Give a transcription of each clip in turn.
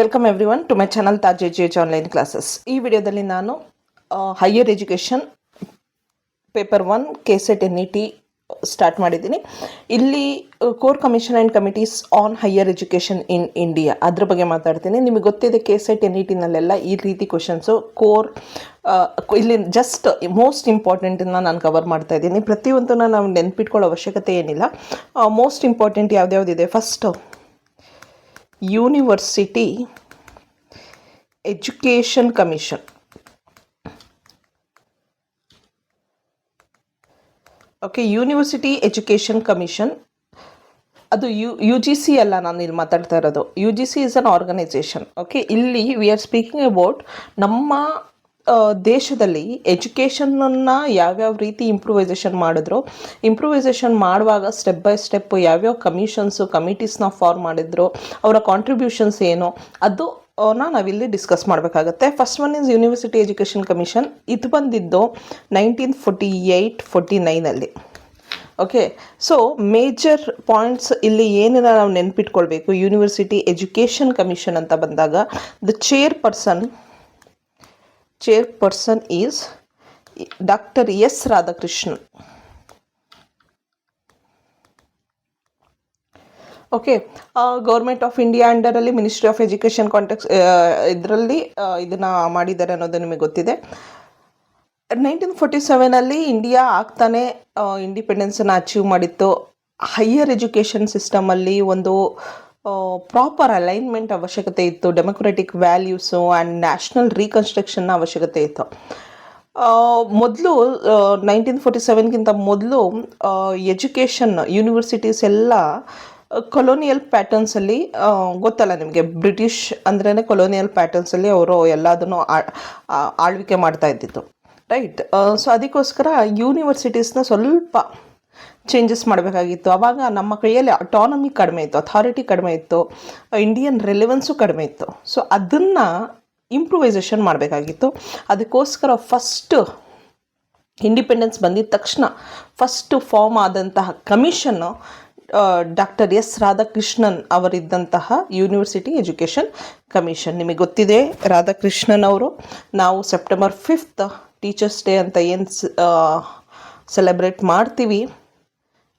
Welcome everyone to my channel Taj edge online classes. ಈ ವಿಡಿಯೋದಲ್ಲಿ ನಾನು higher education paper 1 KSET NET start ಮಾಡಿದ್ದೀನಿ. ಇಲ್ಲಿ core commission and committees on higher education in India ಅದ್ರ ಬಗ್ಗೆ ಮಾತಾಡ್ತೀನಿ. ನಿಮಗೆ ಗೊತ್ತಿದೆ ಕೆಸೆಟ್ NETನಲ್ಲೆಲ್ಲ ಈ ರೀತಿ ಕ್ವಶನ್ಸು ಇಲ್ಲಿ ಜಸ್ಟ್ ಮೋಸ್ಟ್ ಇಂಪಾರ್ಟೆಂಟನ್ನು ನಾನು ಕವರ್ ಮಾಡ್ತಾ ಇದ್ದೀನಿ. ಪ್ರತಿಯೊಂದನ್ನು ನಾವು ನೆನ್ಪಿಟ್ಕೊಳ್ಳೋ ಅವಶ್ಯಕತೆ ಏನಿಲ್ಲ. ಮೋಸ್ಟ್ ಇಂಪಾರ್ಟೆಂಟ್ ಯಾವ್ದ್ಯಾವ್ದಿದೆ, first university education commission. Okay, university education commission ಅದು ಯು ಜಿ ಸಿ ಅಲ್ಲ, ನಾನು ಇಲ್ಲಿ ಮಾತಾಡ್ತಾ ಇರೋದು. UGC is an organisation. Okay, ಇಲ್ಲಿ ವಿ ಆರ್ ಸ್ಪೀಕಿಂಗ್ ಅಬೌಟ್ ನಮ್ಮ ದೇಶದಲ್ಲಿ ಎಜುಕೇಷನನ್ನು ಯಾವ್ಯಾವ ರೀತಿ ಇಂಪ್ರೂವೈಸೇಷನ್ ಮಾಡಿದ್ರು, ಇಂಪ್ರೂವೈಸೇಷನ್ ಮಾಡುವಾಗ ಸ್ಟೆಪ್ ಬೈ ಸ್ಟೆಪ್ ಯಾವ್ಯಾವ ಕಮಿಟೀಸ್ನ ಫಾರ್ಮ್ ಮಾಡಿದ್ರು, ಅವರ ಕಾಂಟ್ರಿಬ್ಯೂಷನ್ಸ್ ಏನು, ಅದು ನಾವಿಲ್ಲಿ ಡಿಸ್ಕಸ್ ಮಾಡಬೇಕಾಗತ್ತೆ. First one is university education commission. ಇದು ಬಂದಿದ್ದು 1948-49 ಓಕೆ, ಸೊ ಮೇಜರ್ ಪಾಯಿಂಟ್ಸ್ ಇಲ್ಲಿ ಏನನ್ನ ನಾವು ನೆನ್ಪಿಟ್ಕೊಳ್ಬೇಕು. ಯೂನಿವರ್ಸಿಟಿ ಎಜುಕೇಷನ್ ಕಮಿಷನ್ ಅಂತ ಬಂದಾಗ the chairperson is doctor S. Radhakrishnan. Okay, government of India ಅಂಡರಲ್ಲಿ ಮಿನಿಸ್ಟ್ರಿ ಆಫ್ ಎಜುಕೇಷನ್ ಕಾಂಟೆಕ್ಸ್ ಇದರಲ್ಲಿ ಇದನ್ನು ಮಾಡಿದ್ದಾರೆ ಅನ್ನೋದು ನಿಮಗೆ ಗೊತ್ತಿದೆ. 1947 ಇಂಡಿಯಾ ಆಗ್ತಾನೆ ಇಂಡಿಪೆಂಡೆನ್ಸನ್ನು ಅಚೀವ್ ಮಾಡಿತ್ತು. ಹೈಯರ್ ಎಜುಕೇಷನ್ ಸಿಸ್ಟಮಲ್ಲಿ ಒಂದು ಪ್ರಾಪರ್ ಅಲೈನ್ಮೆಂಟ್ ಅವಶ್ಯಕತೆ ಇತ್ತು. ಡೆಮೊಕ್ರೆಟಿಕ್ ವ್ಯಾಲ್ಯೂಸು ಆ್ಯಂಡ್ ನ್ಯಾಷನಲ್ ರೀಕನ್ಸ್ಟ್ರಕ್ಷನ್ನ ಅವಶ್ಯಕತೆ ಇತ್ತು. ಮೊದಲು 1947ಗಿಂತ ಮೊದಲು ಎಜುಕೇಷನ್ ಯೂನಿವರ್ಸಿಟೀಸ್ ಎಲ್ಲ ಕೊಲೋನಿಯಲ್ ಪ್ಯಾಟರ್ನ್ಸಲ್ಲಿ, ಗೊತ್ತಲ್ಲ ನಿಮಗೆ, ಬ್ರಿಟಿಷ್ ಅಂದ್ರೇ ಕೊಲೋನಿಯಲ್ ಪ್ಯಾಟರ್ನ್ಸಲ್ಲಿ ಅವರು ಎಲ್ಲದನ್ನು ಆಳ್ವಿಕೆ ಮಾಡ್ತಾ ಇದ್ದಿತ್ತು, ರೈಟ್. ಸೊ ಅದಕ್ಕೋಸ್ಕರ ಯೂನಿವರ್ಸಿಟೀಸ್ನ ಸ್ವಲ್ಪ ಚೇಂಜಸ್ ಮಾಡಬೇಕಾಗಿತ್ತು. ಆವಾಗ ನಮ್ಮ ಕೈಯಲ್ಲಿ ಅಟಾನಮಿ ಕಡಿಮೆ ಇತ್ತು, ಅಥಾರಿಟಿ ಕಡಿಮೆ ಇತ್ತು, ಇಂಡಿಯನ್ ರೆಲೆವೆನ್ಸು ಕಡಿಮೆ ಇತ್ತು. ಸೊ ಅದನ್ನು ಇಂಪ್ರೂವೈಸೇಷನ್ ಮಾಡಬೇಕಾಗಿತ್ತು. ಅದಕ್ಕೋಸ್ಕರ ಫಸ್ಟ್ ಇಂಡಿಪೆಂಡೆನ್ಸ್ ಬಂದಿದ ತಕ್ಷಣ ಫಸ್ಟ್ ಫಾರ್ಮ್ ಆದಂತಹ ಕಮಿಷನ್ನು ಡಾಕ್ಟರ್ S. ರಾಧಾಕೃಷ್ಣನ್ ಅವರಿದ್ದಂತಹ ಯೂನಿವರ್ಸಿಟಿ ಎಜುಕೇಷನ್ ಕಮಿಷನ್. ನಿಮಗೆ ಗೊತ್ತಿದೆ, ರಾಧಾಕೃಷ್ಣನ್ ಅವರು ನಾವು ಸೆಪ್ಟೆಂಬರ್ 5th ಟೀಚರ್ಸ್ ಡೇ ಅಂತ ಏನು ಸೆಲೆಬ್ರೇಟ್ ಮಾಡ್ತೀವಿ,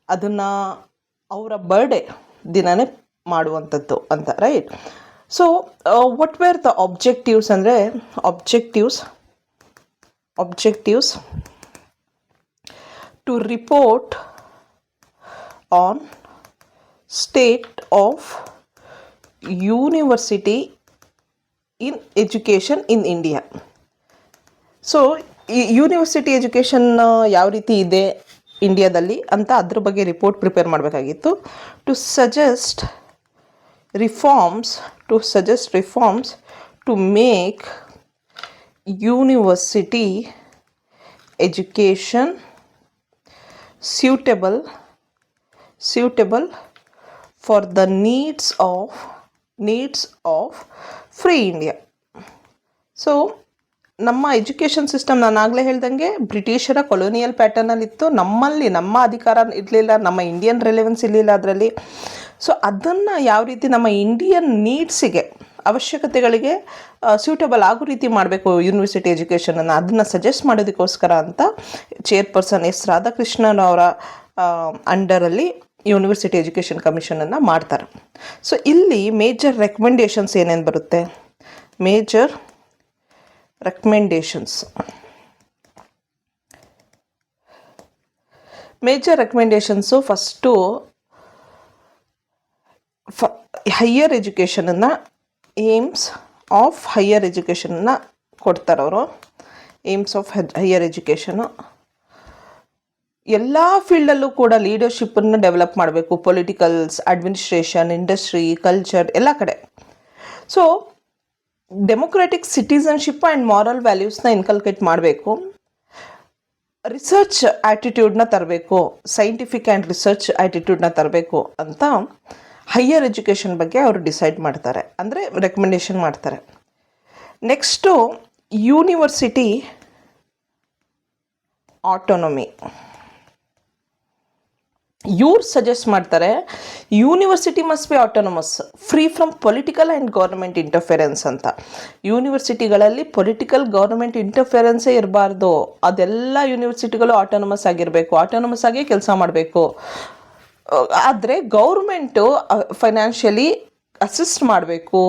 ಅದನ್ನು ಅವರ ಬರ್ಡೇ ದಿನವೇ ಮಾಡುವಂಥದ್ದು ಅಂತ, right. So what were the objectives ಅಂದರೆ, objectives to report on state of university in education in India. So ಈ ಯೂನಿವರ್ಸಿಟಿ ಎಜುಕೇಷನ್ ಯಾವ ರೀತಿ ಇದೆ ಇಂಡಿಯಾದಲ್ಲಿ ಅಂತ ಅದ್ರ ಬಗ್ಗೆ ರಿಪೋರ್ಟ್ ಪ್ರಿಪೇರ್ ಮಾಡಬೇಕಾಗಿತ್ತು. To suggest reforms to make university education suitable for the needs of free India. So ನಮ್ಮ ಎಜುಕೇಷನ್ ಸಿಸ್ಟಮ್, ನಾನು ಆಗಲೇ ಹೇಳ್ದಂಗೆ, ಬ್ರಿಟಿಷರ ಕೊಲೋನಿಯಲ್ ಪ್ಯಾಟರ್ನಲ್ಲಿತ್ತು. ನಮ್ಮ ಅಧಿಕಾರ ಇರಲಿಲ್ಲ, ನಮ್ಮ ಇಂಡಿಯನ್ ರೆಲೆವೆನ್ಸ್ ಇರಲಿಲ್ಲ ಅದರಲ್ಲಿ. ಸೊ ಅದನ್ನು ಯಾವ ರೀತಿ ನಮ್ಮ ಇಂಡಿಯನ್ ನೀಡ್ಸಿಗೆ, ಅವಶ್ಯಕತೆಗಳಿಗೆ ಸ್ಯೂಟಬಲ್ ಆಗೋ ರೀತಿ ಮಾಡಬೇಕು ಯೂನಿವರ್ಸಿಟಿ ಎಜುಕೇಷನನ್ನು, ಅದನ್ನು ಸಜೆಸ್ಟ್ ಮಾಡೋದಕ್ಕೋಸ್ಕರ ಅಂತ ಚೇರ್ಪರ್ಸನ್ S. ರಾಧಾಕೃಷ್ಣನ್ ಅವರ ಅಂಡರಲ್ಲಿ ಯೂನಿವರ್ಸಿಟಿ ಎಜುಕೇಷನ್ ಕಮಿಷನನ್ನು ಮಾಡ್ತಾರೆ. ಸೊ ಇಲ್ಲಿ ಮೇಜರ್ ರೆಕಮೆಂಡೇಷನ್ಸ್ ಏನೇನು ಬರುತ್ತೆ, ಮೇಜರ್ ರೆಕಮೆಂಡೇಷನ್ಸು ಫಸ್ಟು ಹೈಯರ್ ಎಜುಕೇಷನನ್ನು, ಏಮ್ಸ್ ಆಫ್ ಹೈಯರ್ ಎಜುಕೇಷನನ್ನು ಕೊಡ್ತಾರೆ ಅವರು. ಏಮ್ಸ್ ಆಫ್ ಹೈಯರ್ ಎಜುಕೇಷನು ಎಲ್ಲ ಫೀಲ್ಡಲ್ಲೂ ಕೂಡ ಲೀಡರ್ಶಿಪ್ಪನ್ನು ಡೆವಲಪ್ ಮಾಡಬೇಕು. ಪೊಲಿಟಿಕಲ್ಸ್, ಅಡ್ಮಿನಿಸ್ಟ್ರೇಷನ್, ಇಂಡಸ್ಟ್ರಿ, ಕಲ್ಚರ್, ಎಲ್ಲ ಕಡೆ. So democratic citizenship and moral ವ್ಯಾಲ್ಯೂಸ್ನ ಇನ್ಕಲ್ಕೇಟ್ ಮಾಡಬೇಕು. ರಿಸರ್ಚ್ ಆ್ಯಟಿಟ್ಯೂಡ್ನ ತರಬೇಕು, ಸೈಂಟಿಫಿಕ್ ಆ್ಯಂಡ್ ರಿಸರ್ಚ್ ಆ್ಯಟಿಟ್ಯೂಡ್ನ ತರಬೇಕು ಅಂತ ಹೈಯರ್ ಎಜುಕೇಷನ್ ಬಗ್ಗೆ ಅವರು ಡಿಸೈಡ್ ಮಾಡ್ತಾರೆ, ಅಂದರೆ ರೆಕಮೆಂಡೇಷನ್ ಮಾಡ್ತಾರೆ. Next university autonomy. ಇವ್ರು ಸಜೆಸ್ಟ್ ಮಾಡ್ತಾರೆ university must be autonomous free from political and government interference ಅಂತ. ಯೂನಿವರ್ಸಿಟಿಗಳಲ್ಲಿ ಪೊಲಿಟಿಕಲ್ ಗೌರ್ಮೆಂಟ್ ಇಂಟರ್ಫಿರೆನ್ಸೇ ಇರಬಾರ್ದು, ಅದೆಲ್ಲ ಯೂನಿವರ್ಸಿಟಿಗಳು ಆಟೋನಮಸ್ ಆಗಿರಬೇಕು, ಆಟೋನಮಸ್ ಆಗೇ ಕೆಲಸ ಮಾಡಬೇಕು. ಆದರೆ ಗೌರ್ಮೆಂಟು ಫೈನಾನ್ಷಿಯಲಿ ಅಸಿಸ್ಟ್ ಮಾಡಬೇಕು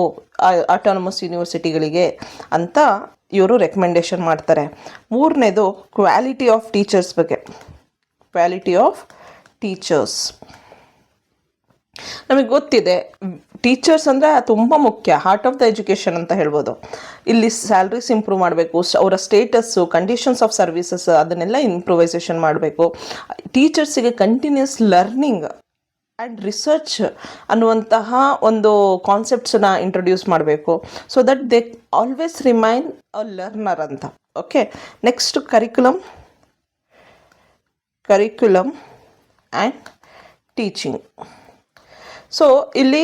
ಆಟೋನಮಸ್ ಯೂನಿವರ್ಸಿಟಿಗಳಿಗೆ ಅಂತ ಇವರು ರೆಕಮೆಂಡೇಶನ್ ಮಾಡ್ತಾರೆ. ಮೂರನೇದು ಕ್ವಾಲಿಟಿ ಆಫ್ ಟೀಚರ್ಸ್ ಬಗ್ಗೆ. ಕ್ವಾಲಿಟಿ ಆಫ್ ಟೀಚರ್ಸ್ ನಮಗೆ ಗೊತ್ತಿದೆ, ಟೀಚರ್ಸ್ ಅಂದರೆ ತುಂಬ ಮುಖ್ಯ, ಹಾರ್ಟ್ ಆಫ್ ದ ಎಜುಕೇಷನ್ ಅಂತ ಹೇಳ್ಬೋದು. ಇಲ್ಲಿ ಸ್ಯಾಲ್ರೀಸ್ ಇಂಪ್ರೂವ್ ಮಾಡಬೇಕು, ಅವರ ಸ್ಟೇಟಸ್ಸು, ಕಂಡೀಷನ್ಸ್ ಆಫ್ ಸರ್ವಿಸಸ್ ಅದನ್ನೆಲ್ಲ ಇಂಪ್ರೂವೈಸೇಷನ್ ಮಾಡಬೇಕು. ಟೀಚರ್ಸಿಗೆ ಕಂಟಿನ್ಯೂಸ್ ಲರ್ನಿಂಗ್ ಆ್ಯಂಡ್ ರಿಸರ್ಚ್ ಅನ್ನುವಂತಹ ಒಂದು ಕಾನ್ಸೆಪ್ಟ್ಸನ್ನ ಇಂಟ್ರೊಡ್ಯೂಸ್ ಮಾಡಬೇಕು, so that they always remain a learner ಅಂತ. Okay, next curriculum and teaching. So ಇಲ್ಲಿ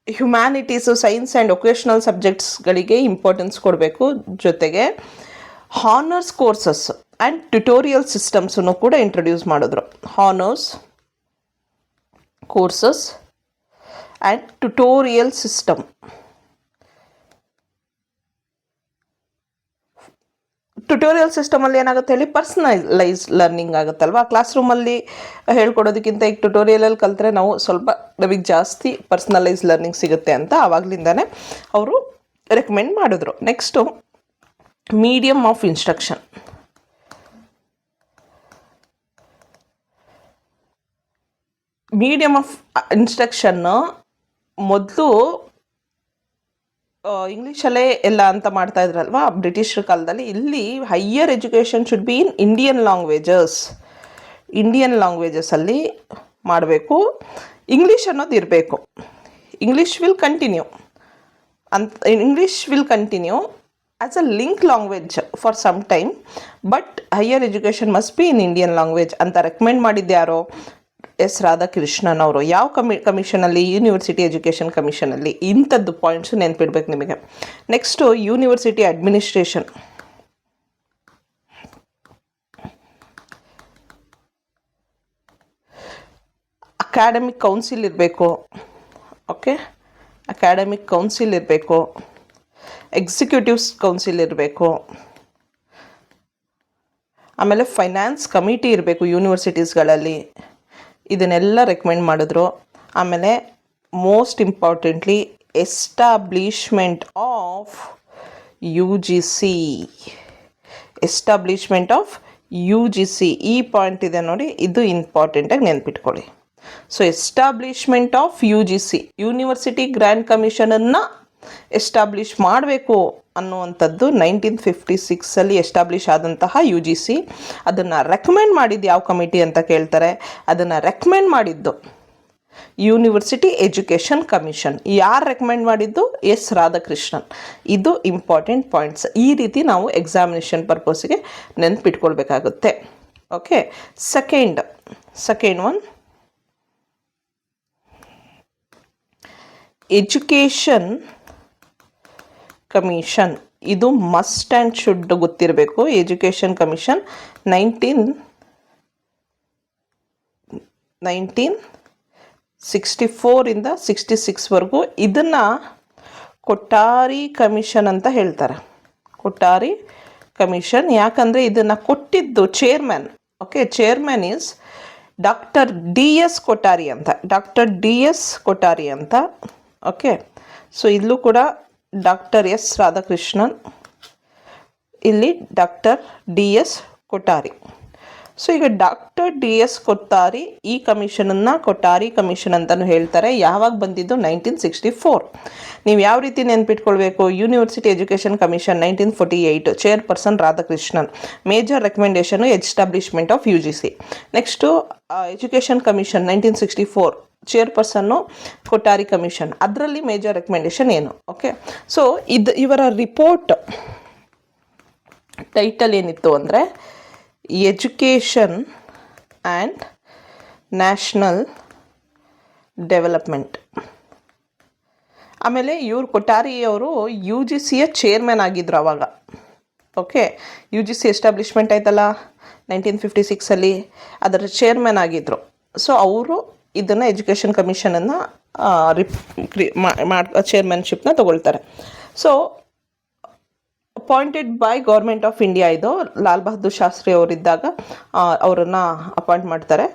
ಹ್ಯುಮ್ಯಾನಿಟೀಸು, ಸೈನ್ಸ್ ಆ್ಯಂಡ್ ವೊಕೇಶ್ನಲ್ ಸಬ್ಜೆಕ್ಟ್ಸ್ಗಳಿಗೆ ಇಂಪಾರ್ಟೆನ್ಸ್ ಕೊಡಬೇಕು. ಜೊತೆಗೆ ಹಾನರ್ಸ್ ಕೋರ್ಸಸ್ ಆ್ಯಂಡ್ ಟ್ಯುಟೋರಿಯಲ್ ಸಿಸ್ಟಮ್ಸನ್ನು ಕೂಡ ಇಂಟ್ರೊಡ್ಯೂಸ್ ಮಾಡಿದ್ರು. Honours courses and tutorial system. Tutorial ಸಿಸ್ಟಮಲ್ಲಿ ಏನಾಗುತ್ತೆ ಹೇಳಿ, ಪರ್ಸನಲೈಸ್ ಲರ್ನಿಂಗ್ ಆಗುತ್ತಲ್ವ. ಕ್ಲಾಸ್ ರೂಮಲ್ಲಿ ಹೇಳ್ಕೊಡೋದಕ್ಕಿಂತ ಈಗ ಟ್ಯುಟೋರಿಯಲಲ್ಲಿ ಕಲಿತ್ರೆ ನಾವು ಸ್ವಲ್ಪ ನಮಗೆ ಜಾಸ್ತಿ ಪರ್ಸನಲೈಸ್ ಲರ್ನಿಂಗ್ ಸಿಗುತ್ತೆ ಅಂತ ಆವಾಗಲಿಂದನೇ ಅವರು ರೆಕಮೆಂಡ್ ಮಾಡಿದ್ರು. Next medium of instruction. Medium of ಇನ್ಸ್ಟ್ರಕ್ಷನ್ನು ಮೊದಲು ಇಂಗ್ಲೀಷಲ್ಲೇ ಎಲ್ಲ ಅಂತ ಮಾಡ್ತಾ ಇದ್ರಲ್ವ ಬ್ರಿಟಿಷರ ಕಾಲದಲ್ಲಿ. ಇಲ್ಲಿ higher education should be in Indian ಲ್ಯಾಂಗ್ವೇಜಸ್ಸಲ್ಲಿ ಮಾಡಬೇಕು. ಇಂಗ್ಲೀಷ್ ಅನ್ನೋದು ಇರಬೇಕು. English will continue as a link language for some time, but higher education must be in Indian language ಅಂತ ರೆಕಮೆಂಡ್ ಮಾಡಿದ್ಯಾರೋ ಎಸ್ ರಾಧಾಕೃಷ್ಣನ್ ಅವರು. ಯಾವ ಕಮಿಷನಲ್ಲಿ? University education ಕಮಿಷನಲ್ಲಿ. ಇಂಥದ್ದು ಪಾಯಿಂಟ್ಸು ನೆನಪಿಡ್ಬೇಕು ನಿಮಗೆ. Next university administration. Academic council ಇರಬೇಕು. ಓಕೆ, ಅಕಾಡೆಮಿಕ್ ಕೌನ್ಸಿಲ್ ಇರಬೇಕು, ಎಕ್ಸಿಕ್ಯೂಟಿವ್ಸ್ ಕೌನ್ಸಿಲ್ ಇರಬೇಕು, ಆಮೇಲೆ ಫೈನಾನ್ಸ್ ಕಮಿಟಿ ಇರಬೇಕು ಯೂನಿವರ್ಸಿಟೀಸ್ಗಳಲ್ಲಿ. ಇದನ್ನೆಲ್ಲ ರೆಕಮೆಂಡ್ ಮಾಡಿದ್ರು. ಆಮೇಲೆ most importantly establishment of UGC. ಈ ಪಾಯಿಂಟ್ ಇದೆ ನೋಡಿ, ಇದು ಇಂಪಾರ್ಟೆಂಟಾಗಿ ನೆನ್ಪಿಟ್ಕೊಳ್ಳಿ. So establishment of UGC, university grand ಕಮಿಷನನ್ನು ಎಸ್ಟಾಬ್ಲಿಷ್ ಮಾಡಬೇಕು ಅನ್ನುವಂಥದ್ದು 1956 ಎಸ್ಟಾಬ್ಲಿಷ್ ಆದಂತಹ UGC. ಅದನ್ನು ರೆಕಮೆಂಡ್ ಮಾಡಿದ್ದು ಯಾವ ಕಮಿಟಿ ಅಂತ ಕೇಳ್ತಾರೆ. ಅದನ್ನು ರೆಕಮೆಂಡ್ ಮಾಡಿದ್ದು ಯೂನಿವರ್ಸಿಟಿ ಎಜುಕೇಷನ್ ಕಮಿಷನ್. ಯಾರು ರೆಕಮೆಂಡ್ ಮಾಡಿದ್ದು? ಎಸ್ ರಾಧಾಕೃಷ್ಣನ್. ಇದು ಇಂಪಾರ್ಟೆಂಟ್ ಪಾಯಿಂಟ್ಸ್. ಈ ರೀತಿ ನಾವು ಎಕ್ಸಾಮಿನೇಷನ್ ಪರ್ಪಸ್ಗೆ ನೆನ್ಪಿಟ್ಕೊಳ್ಬೇಕಾಗುತ್ತೆ. Okay, second one, education commission. ಇದು ಮಸ್ಟ್ ಆ್ಯಂಡ್ ಶುಡ್ ಗೊತ್ತಿರಬೇಕು. ಎಜುಕೇಷನ್ ಕಮಿಷನ್ 1964 66ವರೆಗೂ ಇದನ್ನು ಕೊಠಾರಿ ಕಮಿಷನ್ ಅಂತ ಹೇಳ್ತಾರೆ. ಕೊಠಾರಿ ಕಮಿಷನ್ ಯಾಕಂದರೆ ಇದನ್ನು ಕೊಟ್ಟಿದ್ದು chairman. Okay, chairman is doctor DS Kothari ಅಂತ. ಓಕೆ, ಸೊ ಇಲ್ಲೂ ಕೂಡ ಡಾಕ್ಟರ್ ಎಸ್ ರಾಧಾಕೃಷ್ಣನ್, ಇಲ್ಲಿ ಡಾಕ್ಟರ್ DS ಕೊಠಾರಿ. ಸೊ ಈಗ ಡಾಕ್ಟರ್ DS ಕೊಠಾರಿ ಈ ಕಮಿಷನನ್ನು ಕೊಠಾರಿ ಕಮಿಷನ್ ಅಂತಲೂ ಹೇಳ್ತಾರೆ. ಯಾವಾಗ ಬಂದಿದ್ದು? 1964. ನೀವು ಯಾವ ರೀತಿ ನೆನ್ಪಿಟ್ಕೊಳ್ಬೇಕು? University education commission 1948, chairperson Radhakrishnan. Major recommendation establishment of UGC. Next education commission 1964, ಚೇರ್ಪರ್ಸನ್ನು ಕೊಠಾರಿ ಕಮಿಷನ್. ಅದರಲ್ಲಿ ಮೇಜರ್ ರೆಕಮೆಂಡೇಷನ್ ಏನು? ಓಕೆ, ಸೊ ಇವರ ರಿಪೋರ್ಟ್ ಟೈಟಲ್ ಏನಿತ್ತು ಅಂದರೆ ಎಜುಕೇಷನ್ ಆ್ಯಂಡ್ ನ್ಯಾಷನಲ್ ಡೆವಲಪ್ಮೆಂಟ್. ಆಮೇಲೆ ಇವರು ಕೊಠಾರಿಯವರು UGCಯ ಚೇರ್ಮನ್ ಆಗಿದ್ದರು ಅವಾಗ. ಓಕೆ, UGC ಎಸ್ಟಾಬ್ಲಿಷ್ಮೆಂಟ್ ಆಯ್ತಲ್ಲ 1956, ಅದರ ಚೇರ್ಮನ್ ಆಗಿದ್ದರು. ಸೊ ಅವರು ಇದನ್ನು ಎಜುಕೇಷನ್ ಕಮಿಷನನ್ನು ಚೇರ್ಮನ್ಶಿಪ್ನ ತಗೊಳ್ತಾರೆ. So appointed by government of India, ಇದು ಲಾಲ್ ಬಹದ್ದೂರ್ ಶಾಸ್ತ್ರಿ ಅವರಿದ್ದಾಗ ಅವರನ್ನು ಅಪಾಯಿಂಟ್ ಮಾಡ್ತಾರೆ.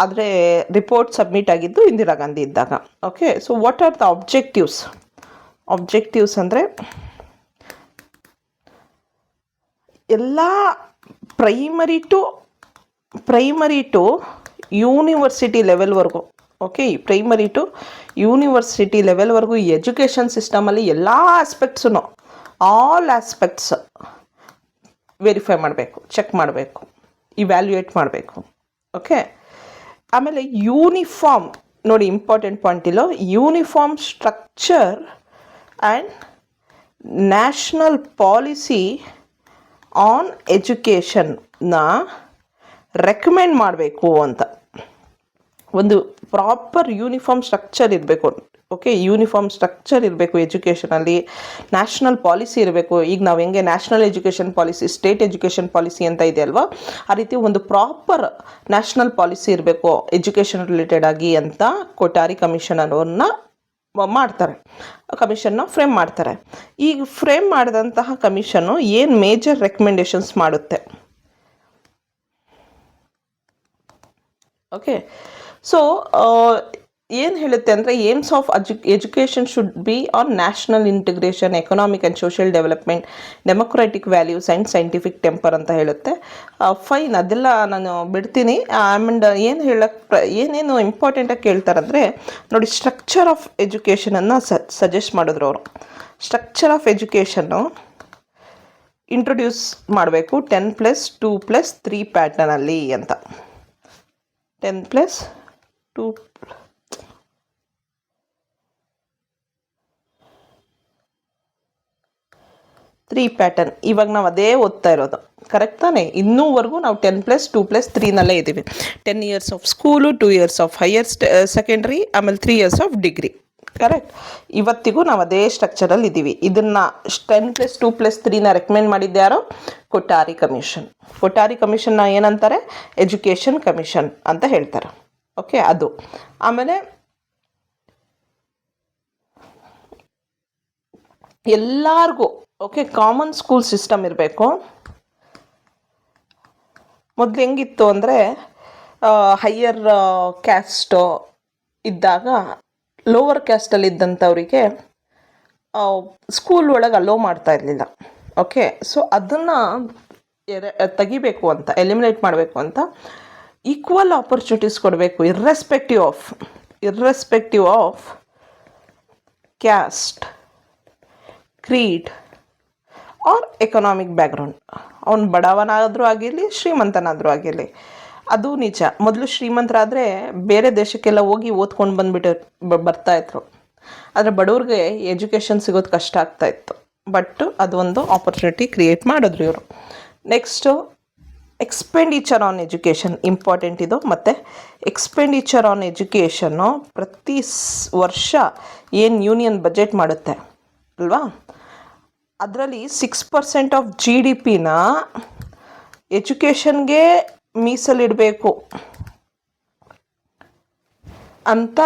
ಆದರೆ ರಿಪೋರ್ಟ್ ಸಬ್ಮಿಟ್ ಆಗಿದ್ದು ಇಂದಿರಾ ಗಾಂಧಿ ಇದ್ದಾಗ. Okay, so what are the objectives ಅಂದರೆ ಎಲ್ಲ ಪ್ರೈಮರಿ ಟು ಯೂನಿವರ್ಸಿಟಿ ಲೆವೆಲ್ವರೆಗೂ, ಓಕೆ, ಪ್ರೈಮರಿ ಟು ಯೂನಿವರ್ಸಿಟಿ ಲೆವೆಲ್ವರೆಗೂ ಎಜುಕೇಷನ್ ಸಿಸ್ಟಮಲ್ಲಿ ಎಲ್ಲ ಆಲ್ ಆಸ್ಪೆಕ್ಟ್ಸ್ ವೆರಿಫೈ ಮಾಡಬೇಕು, ಚೆಕ್ ಮಾಡಬೇಕು, ಇವ್ಯಾಲ್ಯೂಯೇಟ್ ಮಾಡಬೇಕು. ಓಕೆ, ಆಮೇಲೆ ಯೂನಿಫಾರ್ಮ್, ನೋಡಿ ಇಂಪಾರ್ಟೆಂಟ್ ಪಾಯಿಂಟ್ ಇಲ್ಲೋ, uniform structure and national policy on ಎಜುಕೇಷನ್ನ ರೆಕಮೆಂಡ್ ಮಾಡಬೇಕು ಅಂತ. ಒಂದು ಪ್ರಾಪರ್ ಯೂನಿಫಾರ್ಮ್ ಸ್ಟ್ರಕ್ಚರ್ ಇರಬೇಕು. ಓಕೆ, ಯೂನಿಫಾರ್ಮ್ ಸ್ಟ್ರಕ್ಚರ್ ಇರಬೇಕು ಎಜುಕೇಷನಲ್ಲಿ, ನ್ಯಾಷನಲ್ ಪಾಲಿಸಿ ಇರಬೇಕು. ಈಗ ನಾವು ಹೆಂಗೆ national education policy, state education policy ಅಂತ ಇದೆ ಅಲ್ವಾ, ಆ ರೀತಿ ಒಂದು ಪ್ರಾಪರ್ ನ್ಯಾಷನಲ್ ಪಾಲಿಸಿ ಇರಬೇಕು ಎಜುಕೇಷನ್ ರಿಲೇಟೆಡ್ ಆಗಿ ಅಂತ ಕೊಠಾರಿ ಕಮಿಷನರನ್ನ ಕಮಿಷನ್ನ ಫ್ರೇಮ್ ಮಾಡ್ತಾರೆ. ಈಗ ಫ್ರೇಮ್ ಮಾಡಿದಂತಹ ಕಮಿಷನ್ನು ಏನು ಮೇಜರ್ ರೆಕಮೆಂಡೇಶನ್ಸ್ ಮಾಡುತ್ತೆ. ಓಕೆ, ಸೊ ಏನು ಹೇಳುತ್ತೆ ಅಂದರೆ aims of education should be on national integration, economic and social development, democratic values and scientific temper ಅಂತ ಹೇಳುತ್ತೆ. ಫೈನ್, ಅದೆಲ್ಲ ನಾನು ಬಿಡ್ತೀನಿ. ಆ್ಯಂಡ್ ಏನೇನು ಇಂಪಾರ್ಟೆಂಟಾಗಿ ಕೇಳ್ತಾರಂದರೆ ನೋಡಿ, ಸ್ಟ್ರಕ್ಚರ್ ಆಫ್ ಎಜುಕೇಷನನ್ನು ಸಜೆಸ್ಟ್ ಮಾಡಿದ್ರು ಅವರು. ಸ್ಟ್ರಕ್ಚರ್ ಆಫ್ ಎಜುಕೇಷನ್ನು ಇಂಟ್ರೊಡ್ಯೂಸ್ ಮಾಡಬೇಕು 10+2+3 ಪ್ಯಾಟರ್ನಲ್ಲಿ ಅಂತ. 10+2 3 ಪ್ಯಾಟರ್ನ್. ಇವಾಗ ನಾವು ಅದೇ ಓದ್ತಾ ಇರೋದು, ಕರೆಕ್ಟ್ ತಾನೇ? ಇನ್ನೂವರೆಗೂ ನಾವು 10+2+3ನಲ್ಲೇ ಇದ್ದೀವಿ. 10 years of school, 2 years of higher secondary, ಆಮೇಲೆ 3 years ಆಫ್ ಡಿಗ್ರಿ. ಕರೆಕ್ಟ್, ಇವತ್ತಿಗೂ ನಾವು ಅದೇ ಸ್ಟ್ರಕ್ಚರಲ್ಲಿ ಇದ್ದೀವಿ. ಇದನ್ನು 10+2+3ನ ರೆಕಮೆಂಡ್ ಮಾಡಿದ್ದು ಯಾರೋ? ಕೊಠಾರಿ ಕಮಿಷನ್. ಕೊಠಾರಿ ಕಮಿಷನ್ನ ಏನಂತಾರೆ? ಎಜುಕೇಷನ್ ಕಮಿಷನ್ ಅಂತ ಹೇಳ್ತಾರೆ. ಓಕೆ, ಅದು. ಆಮೇಲೆ ಎಲ್ಲರಿಗೂ ಓಕೆ ಕಾಮನ್ ಸ್ಕೂಲ್ ಸಿಸ್ಟಮ್ ಇರಬೇಕು. ಮೊದಲು ಹೆಂಗಿತ್ತು ಅಂದರೆ ಹೈಯರ್ ಕ್ಯಾಸ್ಟು ಇದ್ದಾಗ ಲೋವರ್ ಕ್ಯಾಸ್ಟಲ್ಲಿ ಇದ್ದಂಥವರಿಗೆ ಸ್ಕೂಲ್ ಒಳಗೆ ಅಲೋ ಮಾಡ್ತಾ ಇರಲಿಲ್ಲ. ಓಕೆ, ಸೊ ಅದನ್ನು ತೆಗಿಬೇಕು ಅಂತ, ಎಲಿಮಿನೇಟ್ ಮಾಡಬೇಕು ಅಂತ ಈಕ್ವಲ್ ಆಪರ್ಚುನಿಟೀಸ್ ಕೊಡಬೇಕು, irrespective of caste, creed or economic background. ಅವನು ಬಡವನಾದರೂ ಆಗಿರಲಿ, ಶ್ರೀಮಂತನಾದರೂ ಆಗಿರಲಿ. ಅದು ನಿಜ. ಮೊದಲು ಶ್ರೀಮಂತರಾದರೆ ಬೇರೆ ದೇಶಕ್ಕೆಲ್ಲ ಹೋಗಿ ಓದ್ಕೊಂಡು ಬರ್ತಾಯಿದ್ರು. ಆದರೆ ಬಡವ್ರಿಗೆ ಎಜುಕೇಷನ್ ಸಿಗೋದು ಕಷ್ಟ ಆಗ್ತಾಯಿತ್ತು. ಬಟ್ ಅದೊಂದು ಆಪರ್ಚುನಿಟಿ ಕ್ರಿಯೇಟ್ ಮಾಡಿದ್ರು ಇವರು. Next expenditure on education, important ಇದು. ಮತ್ತು ಎಕ್ಸ್ಪೆಂಡಿಚರ್ ಆನ್ ಎಜುಕೇಷನ್ನು ಪ್ರತಿ ವರ್ಷ ಏನು ಯೂನಿಯನ್ ಬಜೆಟ್ ಮಾಡುತ್ತೆ ಅಲ್ವಾ, ಅದರಲ್ಲಿ 6% ಆಫ್ GDPನ ಎಜುಕೇಷನ್ಗೆ ಮೀಸಲಿಡಬೇಕು ಅಂತ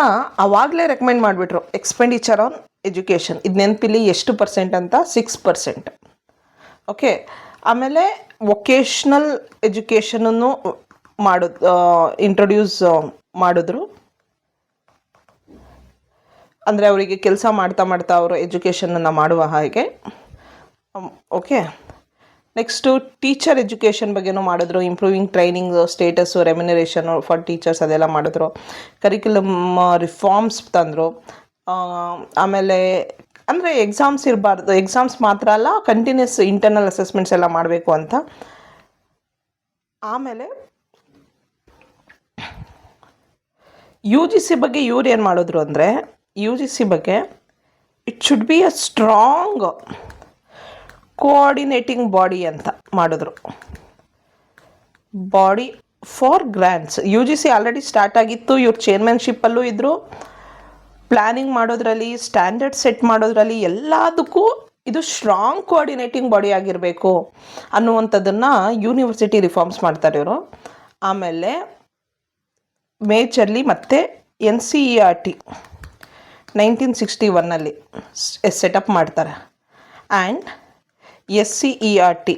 ಆವಾಗಲೇ ರೆಕಮೆಂಡ್ ಮಾಡಿಬಿಟ್ರು. ಎಕ್ಸ್ಪೆಂಡಿಚರ್ ಆನ್ ಎಜುಕೇಷನ್, ಇದು ನೆನಪಿಲಿ ಎಷ್ಟು ಪರ್ಸೆಂಟ್ ಅಂತ? 6%. ಓಕೆ, ಆಮೇಲೆ ವೊಕೇಶ್ನಲ್ ಎಜುಕೇಷನನ್ನು ಇಂಟ್ರೊಡ್ಯೂಸ್ ಮಾಡಿದ್ರು. ಅಂದರೆ ಅವರಿಗೆ ಕೆಲಸ ಮಾಡ್ತಾ ಅವರು ಎಜುಕೇಷನನ್ನು ಮಾಡುವ ಹಾಗೆ. ಓಕೆ, ನೆಕ್ಸ್ಟು ಟೀಚರ್ ಎಜುಕೇಷನ್ ಬಗ್ಗೆನೂ ಮಾಡಿದ್ರು. Improving training, status, remuneration for teachers ಅದೆಲ್ಲ ಮಾಡಿದ್ರು. ಕರಿಕ್ಯುಲಮ್ ರಿಫಾರ್ಮ್ಸ್ ತಂದರು. ಆಮೇಲೆ ಅಂದರೆ ಎಕ್ಸಾಮ್ಸ್ ಇರಬಾರ್ದು, ಎಕ್ಸಾಮ್ಸ್ ಮಾತ್ರ ಅಲ್ಲ, ಕಂಟಿನ್ಯೂಸ್ ಇಂಟರ್ನಲ್ ಅಸೆಸ್ಮೆಂಟ್ಸ್ ಎಲ್ಲ ಮಾಡಬೇಕು ಅಂತ. ಆಮೇಲೆ UGC ಬಗ್ಗೆ ಇವ್ರು ಏನು ಮಾಡಿದ್ರು ಅಂದರೆ, UGC ಬಗ್ಗೆ it should be a strong coordinating body ಅಂತ ಮಾಡಿದ್ರು. Body for grants. UGC already start ಆಗಿತ್ತು, ಇವ್ರ ಚೇರ್ಮನ್ಶಿಪ್ಪಲ್ಲೂ ಇದ್ದರು. ಪ್ಲ್ಯಾನಿಂಗ್ ಮಾಡೋದ್ರಲ್ಲಿ, ಸ್ಟ್ಯಾಂಡರ್ಡ್ ಸೆಟ್ ಮಾಡೋದ್ರಲ್ಲಿ, ಎಲ್ಲದಕ್ಕೂ ಇದು ಸ್ಟ್ರಾಂಗ್ ಕೋಆರ್ಡಿನೇಟಿಂಗ್ ಬಾಡಿ ಆಗಿರಬೇಕು ಅನ್ನುವಂಥದ್ದನ್ನು ಯೂನಿವರ್ಸಿಟಿ ರಿಫಾರ್ಮ್ಸ್ ಮಾಡ್ತಾರೆ ಇವರು. ಆಮೇಲೆ ಮೇಜರ್ಲಿ ಮತ್ತು NCERT 1961 ಸೆಟಪ್ ಮಾಡ್ತಾರೆ. ಆ್ಯಂಡ್ SCERT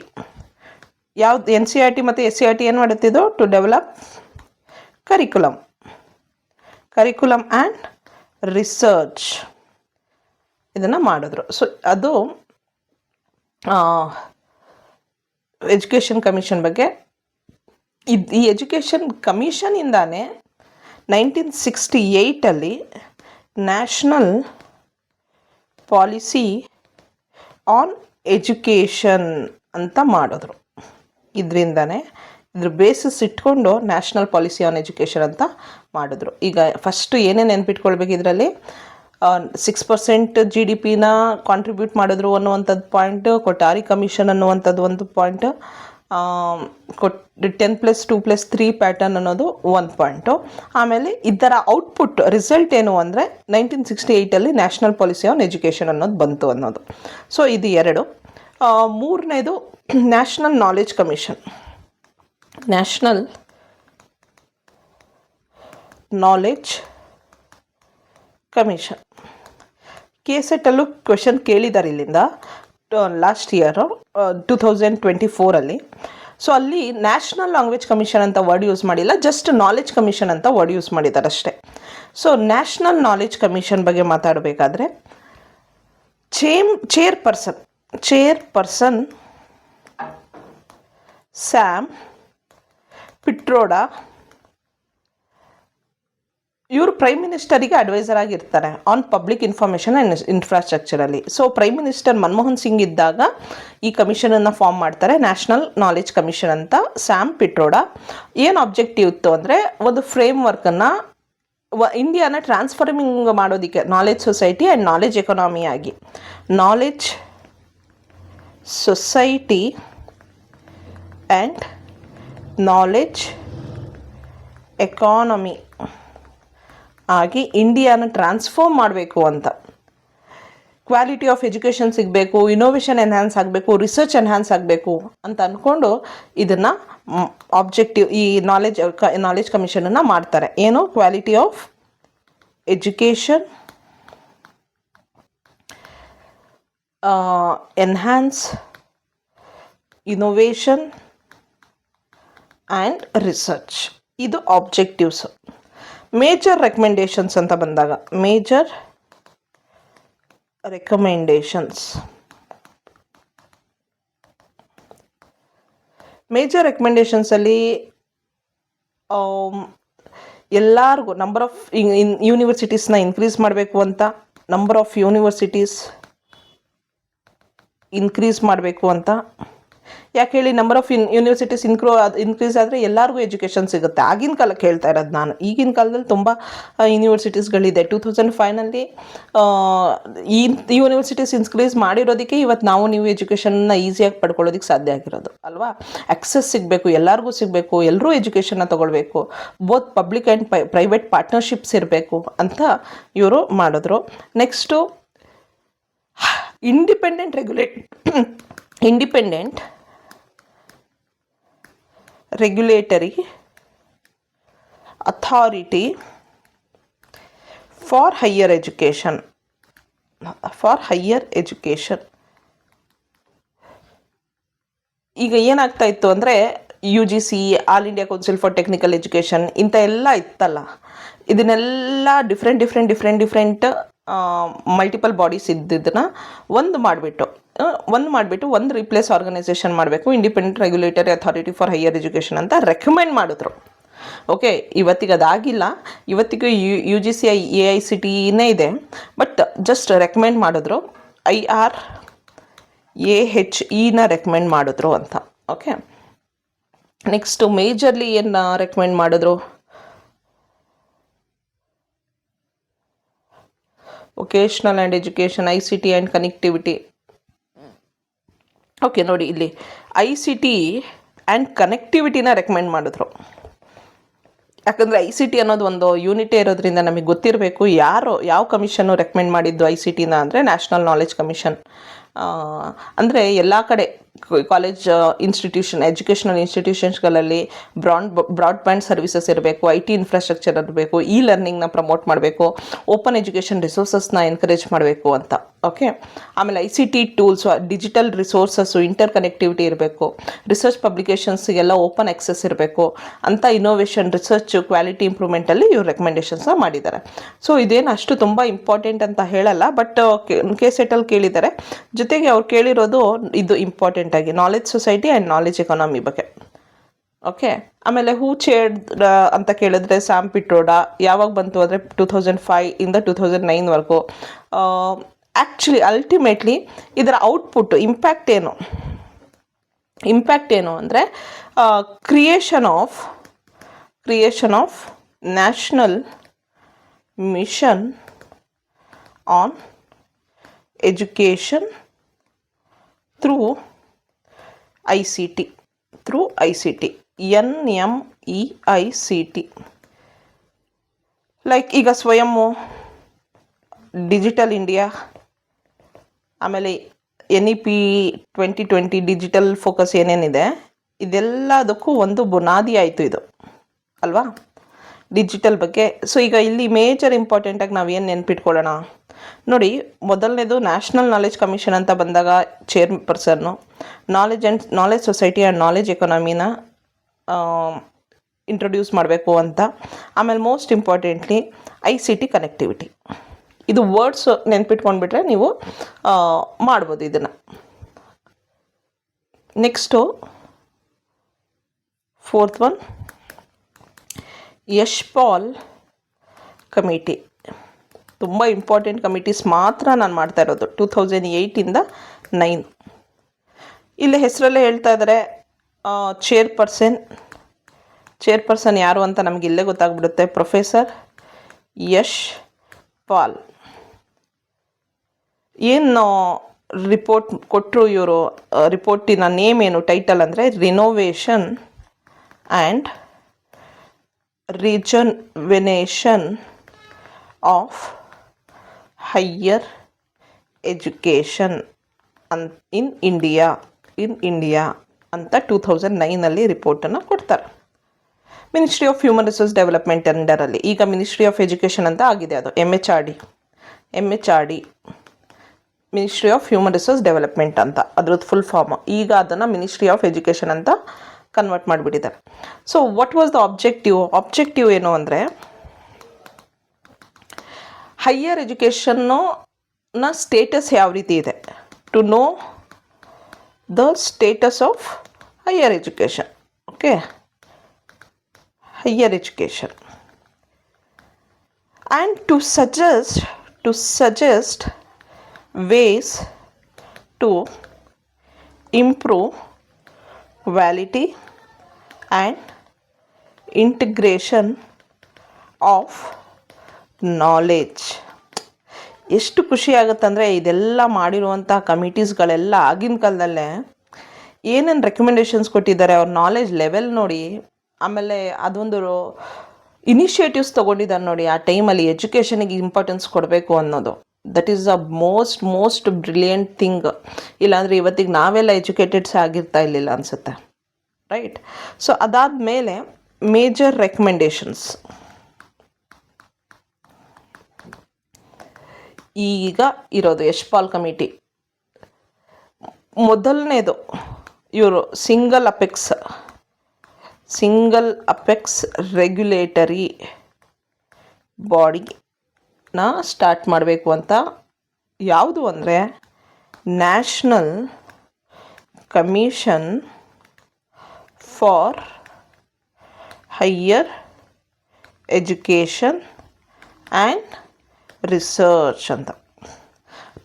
ಯಾವ್ದು NCERT ಮತ್ತು SCERT ಏನು ಮಾಡುತ್ತಿದ್ದು to develop curriculum and research ಇದನ್ನು ಮಾಡಿದ್ರು. ಸೊ ಅದು ಎಜುಕೇಷನ್ ಕಮಿಷನ್ ಬಗ್ಗೆ. ಈ ಎಜುಕೇಷನ್ ಕಮಿಷನಿಂದಾನೇ 1968 ನ್ಯಾಷನಲ್ ಪಾಲಿಸಿ ಆನ್ ಎಜುಕೇಷನ್ ಅಂತ ಮಾಡಿದ್ರು. ಇದರಿಂದನೇ ಇದ್ರ ಬೇಸಿಸ್ ಇಟ್ಕೊಂಡು ನ್ಯಾಷನಲ್ ಪಾಲಿಸಿ ಆನ್ ಎಜುಕೇಷನ್ ಅಂತ ಮಾಡಿದ್ರು. ಈಗ ಫಸ್ಟು ಏನೇನು ನೆನ್ಪಿಟ್ಕೊಳ್ಬೇಕು, ಇದರಲ್ಲಿ 6% GDPನ ಕಾಂಟ್ರಿಬ್ಯೂಟ್ ಮಾಡಿದ್ರು ಅನ್ನುವಂಥದ್ದು ಪಾಯಿಂಟ್, ಕೊಠಾರಿ ಕಮಿಷನ್ ಅನ್ನುವಂಥದ್ದು ಒಂದು ಪಾಯಿಂಟ್, 10+2+3 ಪ್ಯಾಟರ್ನ್ ಅನ್ನೋದು ಒಂದು ಪಾಯಿಂಟು. ಆಮೇಲೆ ಇದರ ಔಟ್ಪುಟ್ ರಿಸಲ್ಟ್ ಏನು ಅಂದರೆ 1968 ನ್ಯಾಷನಲ್ ಪಾಲಿಸಿ ಆನ್ ಎಜುಕೇಷನ್ ಅನ್ನೋದು ಬಂತು ಅನ್ನೋದು. ಸೊ ಇದು 2. ಮೂರನೇದು national knowledge commission. National knowledge commission KSET question ಕೇಳಿದ್ದಾರೆ ಇಲ್ಲಿಂದ ಲಾಸ್ಟ್ ಇಯರು 2024. ಸೊ ಅಲ್ಲಿ ನ್ಯಾಷನಲ್ ಲ್ಯಾಂಗ್ವೇಜ್ ಕಮಿಷನ್ ಅಂತ ವರ್ಡ್ ಯೂಸ್ ಮಾಡಿಲ್ಲ, ಜಸ್ಟ್ ನಾಲೆಡ್ಜ್ ಕಮಿಷನ್ ಅಂತ ವರ್ಡ್ ಯೂಸ್ ಮಾಡಿದ್ದಾರೆ ಅಷ್ಟೇ. ಸೊ ನ್ಯಾಷನಲ್ ನಾಲೆಡ್ಜ್ ಕಮಿಷನ್ ಬಗ್ಗೆ ಮಾತಾಡಬೇಕಾದ್ರೆ ಚೇರ್ಪರ್ಸನ್ ಸ್ಯಾಮ್ ಪಿಟ್ರೋಡಾ ಇವರು ಪ್ರೈಮ್ ಮಿನಿಸ್ಟರಿಗೆ ಅಡ್ವೈಸರ್ ಆಗಿರ್ತಾರೆ ಆನ್ ಪಬ್ಲಿಕ್ ಇನ್ಫಾರ್ಮೇಷನ್ ಆ್ಯಂಡ್ ಇನ್ಫ್ರಾಸ್ಟ್ರಕ್ಚರಲ್ಲಿ. So prime minister Manmohan Singh ಇದ್ದಾಗ ಈ ಕಮಿಷನನ್ನು ಫಾರ್ಮ್ ಮಾಡ್ತಾರೆ, ನ್ಯಾಷನಲ್ ನಾಲೆಡ್ಜ್ ಕಮಿಷನ್ ಅಂತ. ಸ್ಯಾಮ್ ಪಿಟ್ರೋಡಾ ಏನು ಆಬ್ಜೆಕ್ಟಿವ್ ಇತ್ತು ಅಂದರೆ ಒಂದು ಫ್ರೇಮ್ ವರ್ಕನ್ನು ಇಂಡಿಯಾನ ಟ್ರಾನ್ಸ್ಫಾರ್ಮಿಂಗ್ ಮಾಡೋದಕ್ಕೆ knowledge society and knowledge economy ಆಗಿ, knowledge society and knowledge economy ಆಗಿ ಇಂಡಿಯಾನ ಟ್ರಾನ್ಸ್ಫಾರ್ಮ್ ಮಾಡಬೇಕು ಅಂತ. ಕ್ವಾಲಿಟಿ ಆಫ್ ಎಜುಕೇಷನ್ ಸಿಗಬೇಕು, ಇನೋವೇಷನ್ ಎನ್ಹ್ಯಾನ್ಸ್ ಆಗಬೇಕು, ರಿಸರ್ಚ್ ಎನ್ಹ್ಯಾನ್ಸ್ ಆಗಬೇಕು ಅಂತ ಅಂದ್ಕೊಂಡು ಇದನ್ನು ಆಬ್ಜೆಕ್ಟಿವ್ ಈ ನಾಲೆಡ್ಜ್ ಕಮಿಷನನ್ನು ಮಾಡ್ತಾರೆ. ಏನು quality of education, enhance innovation and research, ಇದು ಆಬ್ಜೆಕ್ಟಿವ್ಸು. ಮೇಜರ್ ರೆಕಮೆಂಡೇಷನ್ಸ್ ಅಂತ ಬಂದಾಗ ಮೇಜರ್ ರೆಕಮೆಂಡೇಷನ್ಸಲ್ಲಿ ಎಲ್ಲರಿಗೂ ನಂಬರ್ ಆಫ್ ಯೂನಿವರ್ಸಿಟೀಸ್ನ ಇನ್ಕ್ರೀಸ್ ಮಾಡಬೇಕು ಅಂತ, ನಂಬರ್ ಆಫ್ ಯೂನಿವರ್ಸಿಟೀಸ್ ಇನ್ಕ್ರೀಸ್ ಮಾಡಬೇಕು ಅಂತ. ಯಾಕೆ ಹೇಳಿ, ನಂಬರ್ ಆಫ್ ಯೂನಿವರ್ಸಿಟೀಸ್ ಇನ್ಕ್ರೀಸ್ ಆದರೆ ಎಲ್ಲರಿಗೂ ಎಜುಕೇಷನ್ ಸಿಗುತ್ತೆ. ಆಗಿನ ಕಾಲಕ್ಕೆ ಹೇಳ್ತಾ ಇರೋದು ನಾನು. ಈಗಿನ ಕಾಲದಲ್ಲಿ ತುಂಬ ಯೂನಿವರ್ಸಿಟೀಸ್ಗಳಿದೆ. 2005 ಈ ಯೂನಿವರ್ಸಿಟೀಸ್ ಇನ್ಕ್ರೀಸ್ ಮಾಡಿರೋದಕ್ಕೆ ಇವತ್ತು ನೀವು ಎಜುಕೇಷನ್ನ ಈಸಿಯಾಗಿ ಪಡ್ಕೊಳ್ಳೋದಕ್ಕೆ ಸಾಧ್ಯ ಆಗಿರೋದು ಅಲ್ವಾ. ಆಕ್ಸೆಸ್ ಸಿಗಬೇಕು, ಎಲ್ಲರಿಗೂ ಸಿಗಬೇಕು, ಎಲ್ಲರೂ ಎಜುಕೇಷನ್ನ ತೊಗೊಳ್ಬೇಕು, both public and private partnerships ಇರಬೇಕು ಅಂತ ಇವರು ಮಾಡಿದ್ರು. Next independent regulatory authority for higher education. ಈಗ ಏನಾಗ್ತಾ ಇತ್ತು ಅಂದರೆ UGC, all India council for technical education ಇಂಥ ಎಲ್ಲ ಇತ್ತಲ್ಲ, ಇದನ್ನೆಲ್ಲ ಡಿಫ್ರೆಂಟ್ ಮಲ್ಟಿಪಲ್ ಬಾಡೀಸ್ ಇದ್ದಿದ್ದನ್ನು ಒಂದು ಮಾಡಿಬಿಟ್ಟು ಒಂದು ರಿಪ್ಲೇಸ್ ಆರ್ಗನೈಸೇಷನ್ ಮಾಡಬೇಕು, independent regulatory authority for higher education ಅಂತ ರೆಕಮೆಂಡ್ ಮಾಡಿದ್ರು. ಓಕೆ, ಇವತ್ತಿಗೆ ಅದಾಗಿಲ್ಲ. ಇವತ್ತಿಗೂ UGC AICTE ಇದೆ, ಬಟ್ ಜಸ್ಟ್ ರೆಕಮೆಂಡ್ ಮಾಡಿದ್ರು. IRAHEನ ರೆಕಮೆಂಡ್ ಮಾಡಿದ್ರು ಅಂತ. ಓಕೆ, ನೆಕ್ಸ್ಟು ಮೇಜರ್ಲಿ ಏನು ರೆಕಮೆಂಡ್ ಮಾಡಿದ್ರು, vocational and education, ICT and connectivity. Okay, ನೋಡಿ ಇಲ್ಲಿ ICT ಆ್ಯಂಡ್ ಕನೆಕ್ಟಿವಿಟಿನ ರೆಕಮೆಂಡ್ ಮಾಡಿದ್ರು. ಯಾಕಂದರೆ ICT ಅನ್ನೋದು ಒಂದು ಯೂನಿಟೇ ಇರೋದ್ರಿಂದ ನಮಗೆ ಗೊತ್ತಿರಬೇಕು ಯಾವ ಕಮಿಷನ್ನು ರೆಕಮೆಂಡ್ ಮಾಡಿದ್ದು ICTನ ಅಂದರೆ ನ್ಯಾಷನಲ್ ನಾಲೆಡ್ಜ್ ಕಮಿಷನ್. ಅಂದರೆ ಎಲ್ಲ ಕಡೆ ಕಾಲೇಜ್ ಎಜುಕೇಷನಲ್ ಇನ್ಸ್ಟಿಟ್ಯೂಷನ್ಸ್ಗಳಲ್ಲಿ ಬ್ರಾಡ್ಬ್ಯಾಂಡ್ ಸರ್ವಿಸಸ್ ಇರಬೇಕು, IT ಇನ್ಫ್ರಾಸ್ಟ್ರಕ್ಚರ್ ಇರಬೇಕು, ಲರ್ನಿಂಗ್ನ ಪ್ರಮೋಟ್ ಮಾಡಬೇಕು, ಓಪನ್ ಎಜುಕೇಷನ್ ರಿಸೋರ್ಸಸ್ನ ಎನ್ಕರೇಜ್ ಮಾಡಬೇಕು ಅಂತ. ಓಕೆ, ಆಮೇಲೆ ICT tools, digital resources, inter connectivity ಇರಬೇಕು, ರಿಸರ್ಚ್ ಪಬ್ಲಿಕೇಶನ್ಸ್ಗೆಲ್ಲ ಓಪನ್ ಆಕ್ಸೆಸ್ ಇರಬೇಕು ಅಂತ ಇನೋವೇಷನ್, ರಿಸರ್ಚ್, ಕ್ವಾಲಿಟಿ ಇಂಪ್ರೂವ್ಮೆಂಟಲ್ಲಿ ಇವ್ರು ರೆಕಮೆಂಡೇಷನ್ಸ್ನ ಮಾಡಿದ್ದಾರೆ. ಸೊ ಇದೇನು ಅಷ್ಟು ತುಂಬ ಇಂಪಾರ್ಟೆಂಟ್ ಅಂತ ಹೇಳಲ್ಲ, ಬಟ್ KSET ಕೇಳಿದ್ದಾರೆ. ಜೊತೆಗೆ ಅವ್ರು ಕೇಳಿರೋದು ಇದು ಇಂಪಾರ್ಟೆಂಟ್ ಆಗಿ knowledge society and knowledge economy ಬಗ್ಗೆ. ಓಕೆ, ಆಮೇಲೆ ಹೂ ಚೇರ್ಡ್ ಅಂತ ಕೇಳಿದ್ರೆ ಸ್ಯಾಮ್ ಪಿಟ್ರೋಡಾ. ಯಾವಾಗ ಬಂತು ಅಂದರೆ 2005 ಇಂದ 2009ವರೆಗೂ. ಆ್ಯಕ್ಚುಲಿ ಅಲ್ಟಿಮೇಟ್ಲಿ ಇದರ ಔಟ್ಪುಟ್ ಇಂಪ್ಯಾಕ್ಟ್ ಏನು ಅಂದರೆ creation of national mission on education through ICT, NMEICT. Like ಈಗ ಸ್ವಯಂ, ಡಿಜಿಟಲ್ ಇಂಡಿಯಾ, ಆಮೇಲೆ NEP 2020 ಡಿಜಿಟಲ್ ಫೋಕಸ್ ಏನೇನಿದೆ ಇದೆಲ್ಲದಕ್ಕೂ ಒಂದು ಬುನಾದಿ ಆಯಿತು ಇದು ಅಲ್ವಾ, ಡಿಜಿಟಲ್ ಬಗ್ಗೆ. ಸೊ ಈಗ ಇಲ್ಲಿ ಮೇಜರ್ ಇಂಪಾರ್ಟೆಂಟಾಗಿ ನಾವು ಏನು ನೆನ್ಪಿಟ್ಕೊಳ್ಳೋಣ ನೋಡಿ. ಮೊದಲನೇದು ನ್ಯಾಷನಲ್ ನಾಲೆಜ್ ಕಮಿಷನ್ ಅಂತ ಬಂದಾಗ ಚೇರ್ಪರ್ಸನ್ನು, ನಾಲೆಜ್ ಸೊಸೈಟಿ ಆ್ಯಂಡ್ ನಾಲೆಜ್ ಎಕಾನಮಿನ ಇಂಟ್ರೊಡ್ಯೂಸ್ ಮಾಡಬೇಕು ಅಂತ. ಆಮೇಲೆ ಮೋಸ್ಟ್ ಇಂಪಾರ್ಟೆಂಟ್ಲಿ ICT ಕನೆಕ್ಟಿವಿಟಿ. ಇದು ವರ್ಡ್ಸ್ ನೆನ್ಪಿಟ್ಕೊಂಡ್ಬಿಟ್ರೆ ನೀವು ಮಾಡ್ಬೋದು ಇದನ್ನು. Next 4th one, Yashpal committee. ತುಂಬ ಇಂಪಾರ್ಟೆಂಟ್ ಕಮಿಟೀಸ್ ಮಾತ್ರ ನಾನು ಮಾಡ್ತಾ ಇರೋದು 2008 ಇಂದ 9. ಇಲ್ಲಿ ಹೆಸರಲ್ಲೇ ಹೇಳ್ತಾ ಇದ್ದಾರೆ. ಚೇರ್ಪರ್ಸನ್ ಯಾರು ಅಂತ ನಮಗೆ ಇಲ್ಲೇ ಗೊತ್ತಾಗ್ಬಿಡುತ್ತೆ, ಪ್ರೊಫೆಸರ್ ಯಶ್ ಪಾಲ್. ಏನು ರಿಪೋರ್ಟ್ ಕೊಟ್ಟರು ಇವರು, ರಿಪೋರ್ಟಿನ ನೇಮ್ ಏನು, ಟೈಟಲ್ ಅಂದರೆ renovation and rejuvenation of higher education in India ಅಂತ 2009 ರಿಪೋರ್ಟನ್ನು ಕೊಡ್ತಾರೆ. Ministry of human resource development ಅಂಡರಲ್ಲಿ. ಈಗ ಮಿನಿಸ್ಟ್ರಿ ಆಫ್ ಎಜುಕೇಷನ್ ಅಂತ ಆಗಿದೆ, ಅದು MHRD, ministry of human resource development ಅಂತ ಅದ್ರದ್ದು ಫುಲ್ ಫಾರ್ಮ್. ಈಗ ಅದನ್ನು ಮಿನಿಸ್ಟ್ರಿ ಆಫ್ ಎಜುಕೇಷನ್ ಅಂತ ಕನ್ವರ್ಟ್ ಮಾಡಿಬಿಟ್ಟಿದ್ದಾರೆ. So what was the objective ಏನು ಅಂದರೆ, ಹೈಯರ್ ಎಜುಕೇಷನ್ನ ಸ್ಟೇಟಸ್ ಯಾವ ರೀತಿ ಇದೆ, to know the status of higher education. Okay, higher education and to suggest ways to improve quality and integration of knowledge. ಎಷ್ಟು ಖುಷಿ ಆಗುತ್ತಂದರೆ ಇದೆಲ್ಲ ಮಾಡಿರುವಂಥ ಕಮಿಟೀಸ್ಗಳೆಲ್ಲ ಆಗಿನ ಕಾಲದಲ್ಲೇ ಏನೇನು ರೆಕಮೆಂಡೇಷನ್ಸ್ ಕೊಟ್ಟಿದ್ದಾರೆ, ಅವ್ರ ನಾಲೆಜ್ ಲೆವೆಲ್ ನೋಡಿ. ಆಮೇಲೆ ಅದೊಂದು ಇನಿಷಿಯೇಟಿವ್ಸ್ ತೊಗೊಂಡಿದ್ದಾರೆ ನೋಡಿ, ಆ ಟೈಮಲ್ಲಿ ಎಜುಕೇಷನಿಗೆ ಇಂಪಾರ್ಟೆನ್ಸ್ ಕೊಡಬೇಕು ಅನ್ನೋದು. That is a most brilliant thing. ಇಲ್ಲಾಂದರೆ ಇವತ್ತಿಗೆ ನಾವೆಲ್ಲ ಎಜುಕೇಟೆಡ್ಸ್ ಆಗಿರ್ತಾ ಇರಲಿಲ್ಲ ಅನಿಸುತ್ತೆ, ರೈಟ್? ಸೊ ಅದಾದಮೇಲೆ ಮೇಜರ್ ರೆಕಮೆಂಡೇಷನ್ಸ್. ಈಗ ಇರೋದು ಯಶ್ಪಾಲ್ ಕಮಿಟಿ. ಮೊದಲನೇದು ಇವರು ಸಿಂಗಲ್ ಅಪೆಕ್ಸ್ ರೆಗ್ಯುಲೇಟರಿ ಬಾಡಿನ ಸ್ಟಾರ್ಟ್ ಮಾಡಬೇಕು ಅಂತ. ಯಾವುದು ಅಂದರೆ national commission for higher education and research ಅಂತ.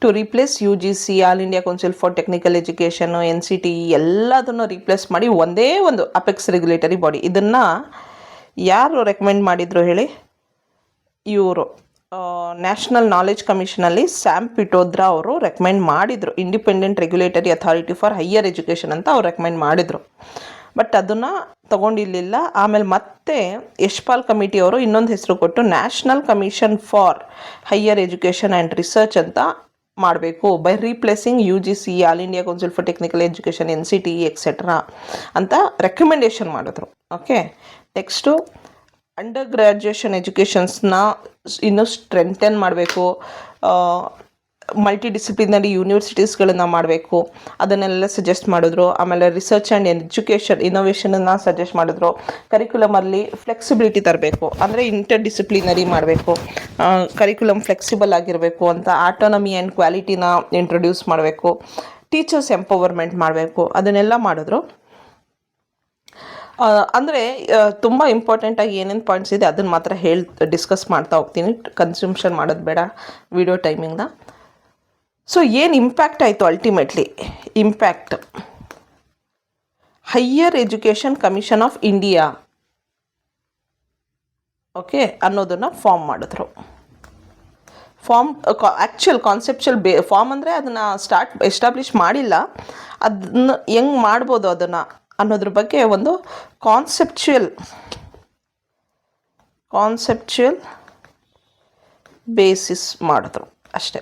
To replace UGC, all India council for technical education, NCTE ಎಲ್ಲದನ್ನು ರಿಪ್ಲೇಸ್ ಮಾಡಿ ಒಂದೇ ಒಂದು ಅಪೆಕ್ಸ್ ರೆಗ್ಯುಲೇಟರಿ ಬಾಡಿ. ಇದನ್ನು ಯಾರು ರೆಕಮೆಂಡ್ ಮಾಡಿದರು ಹೇಳಿ? ಇವರು ನ್ಯಾಷನಲ್ ನಾಲೆಜ್ ಕಮಿಷನಲ್ಲಿ ಸ್ಯಾಮ್ ಪಿಟ್ರೋಡಾ ಅವರು ರೆಕಮೆಂಡ್ ಮಾಡಿದರು. Independent regulatory authority for higher education ಅಂತ ಅವ್ರು ರೆಕಮೆಂಡ್ ಮಾಡಿದರು. ಬಟ್ ಅದನ್ನು ತೊಗೊಂಡಿರಲಿಲ್ಲ. ಆಮೇಲೆ ಮತ್ತೆ ಯಶ್ಪಾಲ್ ಕಮಿಟಿಯವರು ಇನ್ನೊಂದು ಹೆಸರು ಕೊಟ್ಟು national commission for higher education and research ಅಂತ ಮಾಡಬೇಕು by replacing UGC, all India council for technical education, NCTE etcetera ಅಂತ ರೆಕಮೆಂಡೇಶನ್ ಮಾಡಿದ್ರು. ಓಕೆ, ನೆಕ್ಸ್ಟು ಅಂಡರ್ ಗ್ರ್ಯಾಜುಯೇಷನ್ ಎಜುಕೇಷನ್ಸ್ನ ಇನ್ನೂ ಸ್ಟ್ರೆಂಥನ್ ಮಾಡಬೇಕು, ಮಲ್ಟಿ ಡಿಸಿಪ್ಲಿನರಿ ಯೂನಿವರ್ಸಿಟೀಸ್ಗಳನ್ನು ಮಾಡಬೇಕು, ಅದನ್ನೆಲ್ಲ ಸಜೆಸ್ಟ್ ಮಾಡಿದ್ರು. ಆಮೇಲೆ ರಿಸರ್ಚ್ ಆ್ಯಂಡ್ ಎಜುಕೇಷನ್ ಇನೋವೇಷನನ್ನು ಸಜೆಸ್ಟ್ ಮಾಡಿದ್ರು. ಕರಿಕ್ಯುಲಮಲ್ಲಿ ಫ್ಲೆಕ್ಸಿಬಿಲಿಟಿ ತರಬೇಕು, ಅಂದರೆ ಇಂಟರ್ ಡಿಸಿಪ್ಲಿನರಿ ಮಾಡಬೇಕು, ಕರಿಕ್ಯುಲಮ್ ಫ್ಲೆಕ್ಸಿಬಲ್ ಆಗಿರಬೇಕು ಅಂತ, ಆಟೋನಮಿ ಆ್ಯಂಡ್ ಕ್ವಾಲಿಟಿನ ಇಂಟ್ರೊಡ್ಯೂಸ್ ಮಾಡಬೇಕು, ಟೀಚರ್ಸ್ ಎಂಪವರ್ಮೆಂಟ್ ಮಾಡಬೇಕು, ಅದನ್ನೆಲ್ಲ ಮಾಡಿದ್ರು. ಅಂದರೆ ತುಂಬ ಇಂಪಾರ್ಟೆಂಟಾಗಿ ಏನೇನು ಪಾಯಿಂಟ್ಸ್ ಇದೆ ಅದನ್ನು ಮಾತ್ರ ಡಿಸ್ಕಸ್ ಮಾಡ್ತಾ ಹೋಗ್ತೀನಿ, ಕನ್ಸ್ಯೂಮ್ಷನ್ ಮಾಡೋದು ಬೇಡ ವಿಡಿಯೋ ಟೈಮಿಂಗ್ನ. ಸೊ ಏನು ಇಂಪ್ಯಾಕ್ಟ್ ಆಯಿತು ultimately? Impact higher education commission of India okay ಅನ್ನೋದನ್ನು ಫಾರ್ಮ್ ಮಾಡಿದ್ರು. ಆ್ಯಕ್ಚುಯಲ್ ಕಾನ್ಸೆಪ್ಚುಯಲ್ ಫಾರ್ಮ್ ಅಂದರೆ ಅದನ್ನು ಎಸ್ಟಾಬ್ಲಿಷ್ ಮಾಡಿಲ್ಲ, ಅದನ್ನು ಹೆಂಗೆ ಮಾಡ್ಬೋದು ಅದನ್ನು ಅನ್ನೋದ್ರ ಬಗ್ಗೆ ಒಂದು ಕಾನ್ಸೆಪ್ಚುಯಲ್ ಬೇಸಿಸ್ ಮಾಡಿದ್ರು ಅಷ್ಟೆ.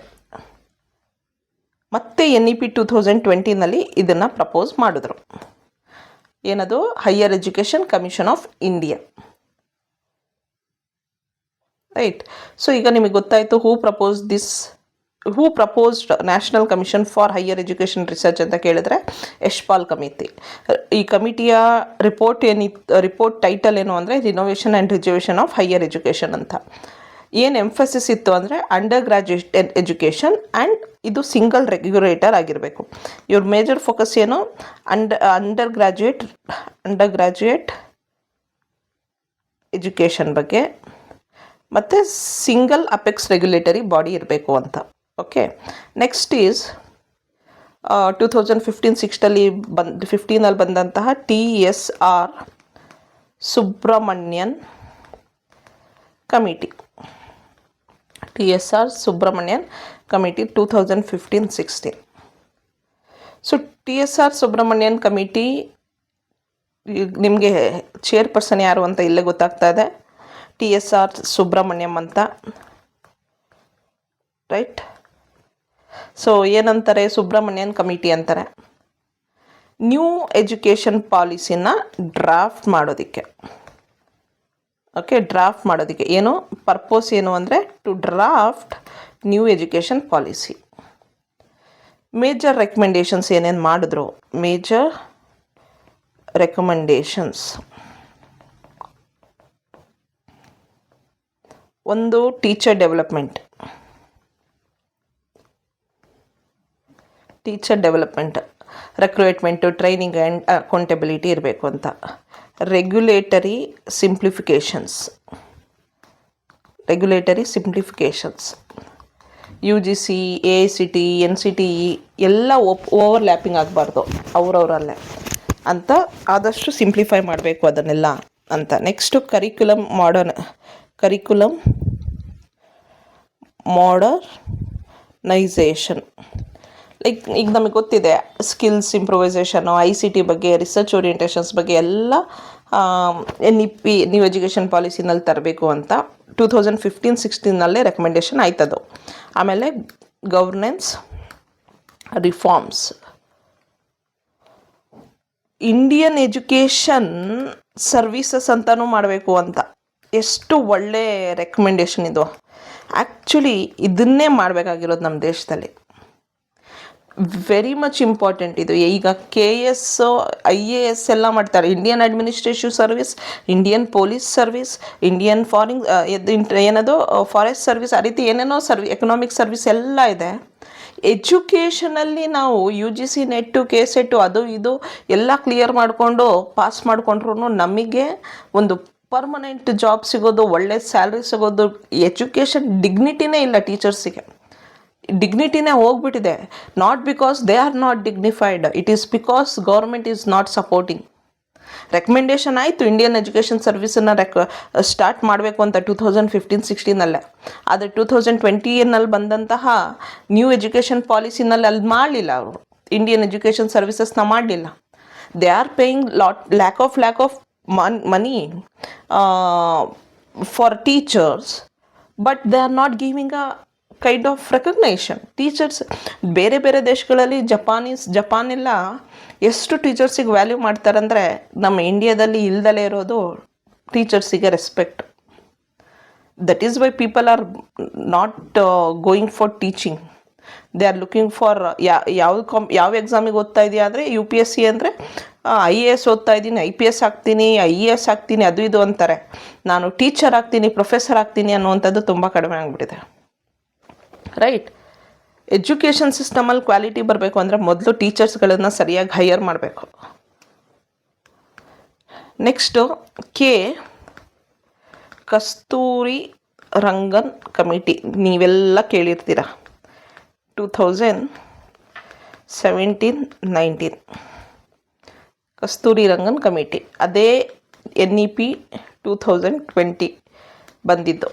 ಮತ್ತೆ NEP 2020 ಇದನ್ನು ಪ್ರಪೋಸ್ ಮಾಡಿದ್ರು. ಏನದು? Higher education commission of India. Right. So ಈಗ ನಿಮಗೆ ಗೊತ್ತಾಯಿತು who proposed national commission for higher education research ಅಂತ ಕೇಳಿದ್ರೆ ಯಶ್ಪಾಲ್ ಕಮಿಟಿ. ಈ ಕಮಿಟಿಯ ರಿಪೋರ್ಟ್ ಟೈಟಲ್ ಏನು ಅಂದರೆ renovation and reservation of higher education ಅಂತ. ಏನು ಎಂಫಸಿಸ್ ಇತ್ತು ಅಂದರೆ ಅಂಡರ್ ಗ್ರ್ಯಾಜುಯೇಟ್ ಎಜುಕೇಷನ್ ಆ್ಯಂಡ್ ಇದು ಸಿಂಗಲ್ ರೆಗ್ಯುಲೇಟರ್ ಆಗಿರಬೇಕು. ಇವ್ರ ಮೇಜರ್ ಫೋಕಸ್ ಏನು? ಅಂಡರ್ ಗ್ರ್ಯಾಜುಯೇಟ್ ಎಜುಕೇಷನ್ ಬಗ್ಗೆ ಮತ್ತು ಸಿಂಗಲ್ ಅಪೆಕ್ಸ್ ರೆಗ್ಯುಲೇಟರಿ ಬಾಡಿ ಇರಬೇಕು ಅಂತ. ಓಕೆ, ನೆಕ್ಸ್ಟ್ ಈಸ್ 2015 ಬಂದಂತಹ TSR Subramanian committee. TSR Subramanian committee 2015-16. So TSR Subramanian committee ನಿಮಗೆ ಚೇರ್ಪರ್ಸನ್ ಯಾರು ಅಂತ ಇಲ್ಲೇ ಗೊತ್ತಾಗ್ತಾ ಇದೆ, TSR ಸುಬ್ರಮಣ್ಯಂ ಅಂತ. ರೈಟ್. ಸೊ ಏನಂತಾರೆ? ಸುಬ್ರಮಣ್ಯನ್ ಕಮಿಟಿ ಅಂತಾರೆ ನ್ಯೂ ಎಜುಕೇಷನ್ ಪಾಲಿಸಿನ ಡ್ರಾಫ್ಟ್ ಮಾಡೋದಕ್ಕೆ. ಓಕೆ, ಡ್ರಾಫ್ಟ್ ಮಾಡೋದಕ್ಕೆ ಏನು ಪರ್ಪೋಸ್ ಏನು ಅಂದರೆ to draft new education policy. Major recommendations ಏನೇನು ಮಾಡಿದ್ರು? ಮೇಜರ್ ರೆಕಮೆಂಡೇಷನ್ಸ್ ಒಂದು teacher development, recruitment, training and accountability ಇರಬೇಕು ಅಂತ. Regulatory simplifications, UGC, AICTE, NCTE ಎಲ್ಲ ಓವರ್ಲ್ಯಾಪಿಂಗ್ ಆಗಬಾರ್ದು, ಅವರವರಲ್ಲೇ ಅಂತ ಆದಷ್ಟು ಸಿಂಪ್ಲಿಫೈ ಮಾಡಬೇಕು ಅದನ್ನೆಲ್ಲ ಅಂತ. Next curriculum modernisation. ಲೈಕ್ ಈಗ ನಮಗೆ ಗೊತ್ತಿದೆ ಸ್ಕಿಲ್ಸ್ ಇಂಪ್ರೂವೈಸೇಷನು, ICT ಬಗ್ಗೆ, ರಿಸರ್ಚ್ ಓರಿಯೆಂಟೇಷನ್ಸ್ ಬಗ್ಗೆ ಎಲ್ಲ NEP ನ್ಯೂ ಎಜುಕೇಷನ್ ಪಾಲಿಸಿನಲ್ಲಿ ತರಬೇಕು ಅಂತ 2015-16 ರೆಕಮೆಂಡೇಷನ್ ಆಯ್ತದು. ಆಮೇಲೆ governance reforms, Indian education services ಅಂತಲೂ ಮಾಡಬೇಕು ಅಂತ. ಎಷ್ಟು ಒಳ್ಳೆ ರೆಕಮೆಂಡೇಷನ್ ಇದು. ಆ್ಯಕ್ಚುಲಿ ಇದನ್ನೇ ಮಾಡಬೇಕಾಗಿರೋದು ನಮ್ಮ ದೇಶದಲ್ಲಿ. ವೆರಿ ಮಚ್ ಇಂಪಾರ್ಟೆಂಟ್ ಇದು. ಈಗ KS, IAS ಎಲ್ಲ ಮಾಡ್ತಾರೆ. Indian administrative service, Indian police service, Indian forest service, ಆ ರೀತಿ ಏನೇನೋ ಎಕನಾಮಿಕ್ ಸರ್ವಿಸ್ ಎಲ್ಲ ಇದೆ. ಎಜುಕೇಷನಲ್ಲಿ ನಾವು UGC ನೆಟ್ಟು, KSET ಅದು ಇದು ಎಲ್ಲ ಕ್ಲಿಯರ್ ಮಾಡಿಕೊಂಡು ಪಾಸ್ ಮಾಡಿಕೊಂಡ್ರು ನಮಗೆ ಒಂದು ಪರ್ಮನೆಂಟ್ ಜಾಬ್ ಸಿಗೋದು, ಒಳ್ಳೆ ಸ್ಯಾಲ್ರಿ ಸಿಗೋದು, ಎಜುಕೇಷನ್ ಡಿಗ್ನಿಟಿನೇ ಇಲ್ಲ. ಟೀಚರ್ಸಿಗೆ ಡಿಗ್ನಿಟಿನೇ ಹೋಗ್ಬಿಟ್ಟಿದೆ. Not because they are not dignified, it is because government is not supporting. Recommendation ಆಯಿತು ಇಂಡಿಯನ್ ಎಜುಕೇಷನ್ ಸರ್ವಿಸನ್ನು ಸ್ಟಾರ್ಟ್ ಮಾಡಬೇಕು ಅಂತ 2015-16. ಆದರೆ 2020 ಬಂದಂತಹ ನ್ಯೂ ಎಜುಕೇಷನ್ ಪಾಲಿಸಿನಲ್ಲಿ ಅಲ್ಲಿ ಮಾಡಲಿಲ್ಲ ಅವರು. ಇಂಡಿಯನ್ ಎಜುಕೇಷನ್ ಸರ್ವಿಸಸ್ನ ಮಾಡಲಿಲ್ಲ. They are paying lack of money for teachers, but they are not giving a kind of recognition. Teachers ಬೇರೆ ಬೇರೆ ದೇಶಗಳಲ್ಲಿ ಜಪಾನೆಲ್ಲ ಎಷ್ಟು ಟೀಚರ್ಸಿಗೆ ವ್ಯಾಲ್ಯೂ ಮಾಡ್ತಾರಂದರೆ, ನಮ್ಮ ಇಂಡಿಯಾದಲ್ಲಿ ಇಲ್ದಲೇ ಇರೋದು ಟೀಚರ್ಸಿಗೆ respect. That is why people are not going for teaching. They are looking for ಯಾವ ಎಕ್ಸಾಮಿಗೆ ಓದ್ತಾ ಇದೆಯಾ ಅಂದರೆ UPSC ಅಂದರೆ IAS ಓದ್ತಾ ಇದ್ದೀನಿ, IPS ಆಗ್ತೀನಿ, IES ಆಗ್ತೀನಿ, ಅದು ಇದು ಅಂತಾರೆ. ನಾನು ಟೀಚರ್ ಆಗ್ತೀನಿ, ಪ್ರೊಫೆಸರ್ ಆಗ್ತೀನಿ ಅನ್ನುವಂಥದ್ದು ತುಂಬ ಕಡಿಮೆ ಆಗಿಬಿಟ್ಟಿದೆ. ರೈಟ್. ಎಜುಕೇಷನ್ ಸಿಸ್ಟಮಲ್ಲಿ ಕ್ವಾಲಿಟಿ ಬರಬೇಕು ಅಂದರೆ ಮೊದಲು ಟೀಚರ್ಸ್ಗಳನ್ನು ಸರಿಯಾಗಿ ಹೈಯರ್ ಮಾಡಬೇಕು. Next Kasturi Rangan committee. ನೀವೆಲ್ಲ ಕೇಳಿರ್ತೀರ. 2017-19 ಕಸ್ತೂರಿ ರಂಗನ್ ಕಮಿಟಿ. ಅದೇ NEP 2020 ಬಂದಿದ್ದು.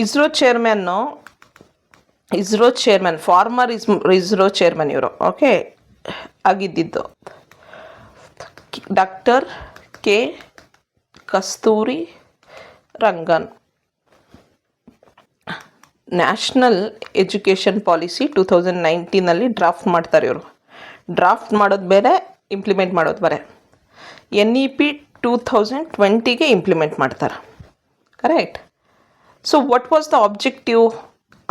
ISRO chairman former ISRO chairman ಇವರು, ಓಕೆ, ಆಗಿದ್ದಿದ್ದು doctor Kasturi Rangan. National education policy 2019 draft ಮಾಡ್ತಾರೆ ಇವರು. ಡ್ರಾಫ್ಟ್ ಮಾಡೋದು ಬೇರೆ, ಇಂಪ್ಲಿಮೆಂಟ್ ಮಾಡೋದು ಬೇರೆ. NEP 2020 ಇಂಪ್ಲಿಮೆಂಟ್ ಮಾಡ್ತಾರೆ. Correct. So what was the objective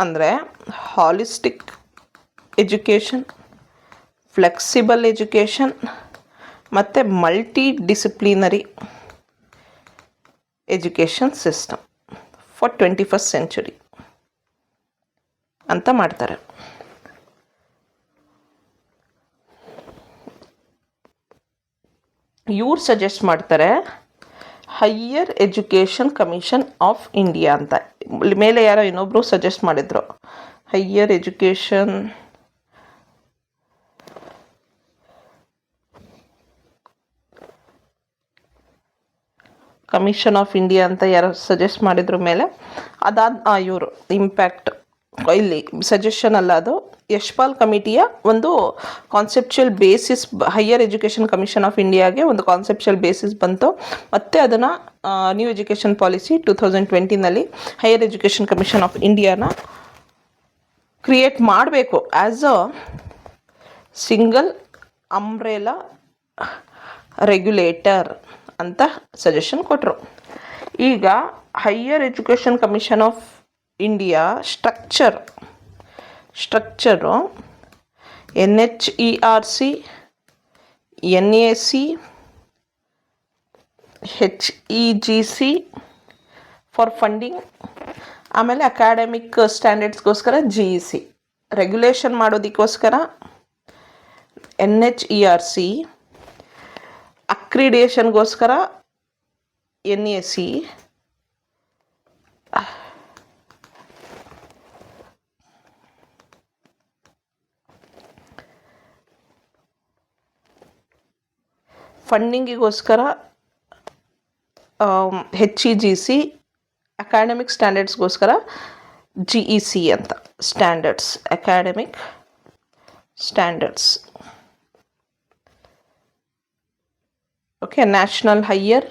ಅಂದರೆ ಹಾಲಿಸ್ಟಿಕ್ ಎಜುಕೇಷನ್, ಫ್ಲೆಕ್ಸಿಬಲ್ ಎಜುಕೇಷನ್ ಮತ್ತು multi disciplinary education system for 21st century ಅಂತ ಮಾಡ್ತಾರೆ. ಇವ್ರು ಸಜೆಸ್ಟ್ ಮಾಡ್ತಾರೆ higher education commission of India ಅಂತ. ಮೇಲೆ ಯಾರೋ ಇನ್ನೊಬ್ರು ಸಜೆಸ್ಟ್ ಮಾಡಿದ್ರು, higher education commission of India ಅಂತ ಯಾರೋ ಸಜೆಸ್ಟ್ ಮಾಡಿದ್ರು ಮೇಲೆ. ಇವರು ಇಂಪ್ಯಾಕ್ಟ್ ಇಲ್ಲಿ ಸಜೆಷನ್ ಅಲ್ಲ, ಅದು ಯಶ್ಪಾಲ್ ಕಮಿಟಿಯ ಒಂದು conceptual basis. Higher education commission of ಇಂಡಿಯಾಗೆ ಒಂದು ಕಾನ್ಸೆಪ್ಚುಯಲ್ ಬೇಸಿಸ್ ಬಂತು. ಮತ್ತು ಅದನ್ನು new education policy 2020 higher education commission of ಇಂಡಿಯಾನ ಕ್ರಿಯೇಟ್ ಮಾಡಬೇಕು as a single umbrella regulator ಅಂತ ಸಜೆಷನ್ ಕೊಟ್ಟರು. ಈಗ higher education commission of India structure NHERC, NAC, HEGC for funding, ಆಮೇಲೆ ಅಕಾಡೆಮಿಕ್ ಸ್ಟ್ಯಾಂಡರ್ಡ್ಸ್ಗೋಸ್ಕರ GEC, ರೆಗ್ಯುಲೇಷನ್ ಮಾಡೋದಕ್ಕೋಸ್ಕರ NHERC, ಅಕ್ರಿಡೇಷನ್ಗೋಸ್ಕರ NAC, ಫಂಡಿಂಗಿಗೋಸ್ಕರ HEGC, ಅಕಾಡೆಮಿಕ್ ಸ್ಟ್ಯಾಂಡರ್ಡ್ಸ್ಗೋಸ್ಕರ GEC ಅಂತ. Standards, academic standards. Okay. National higher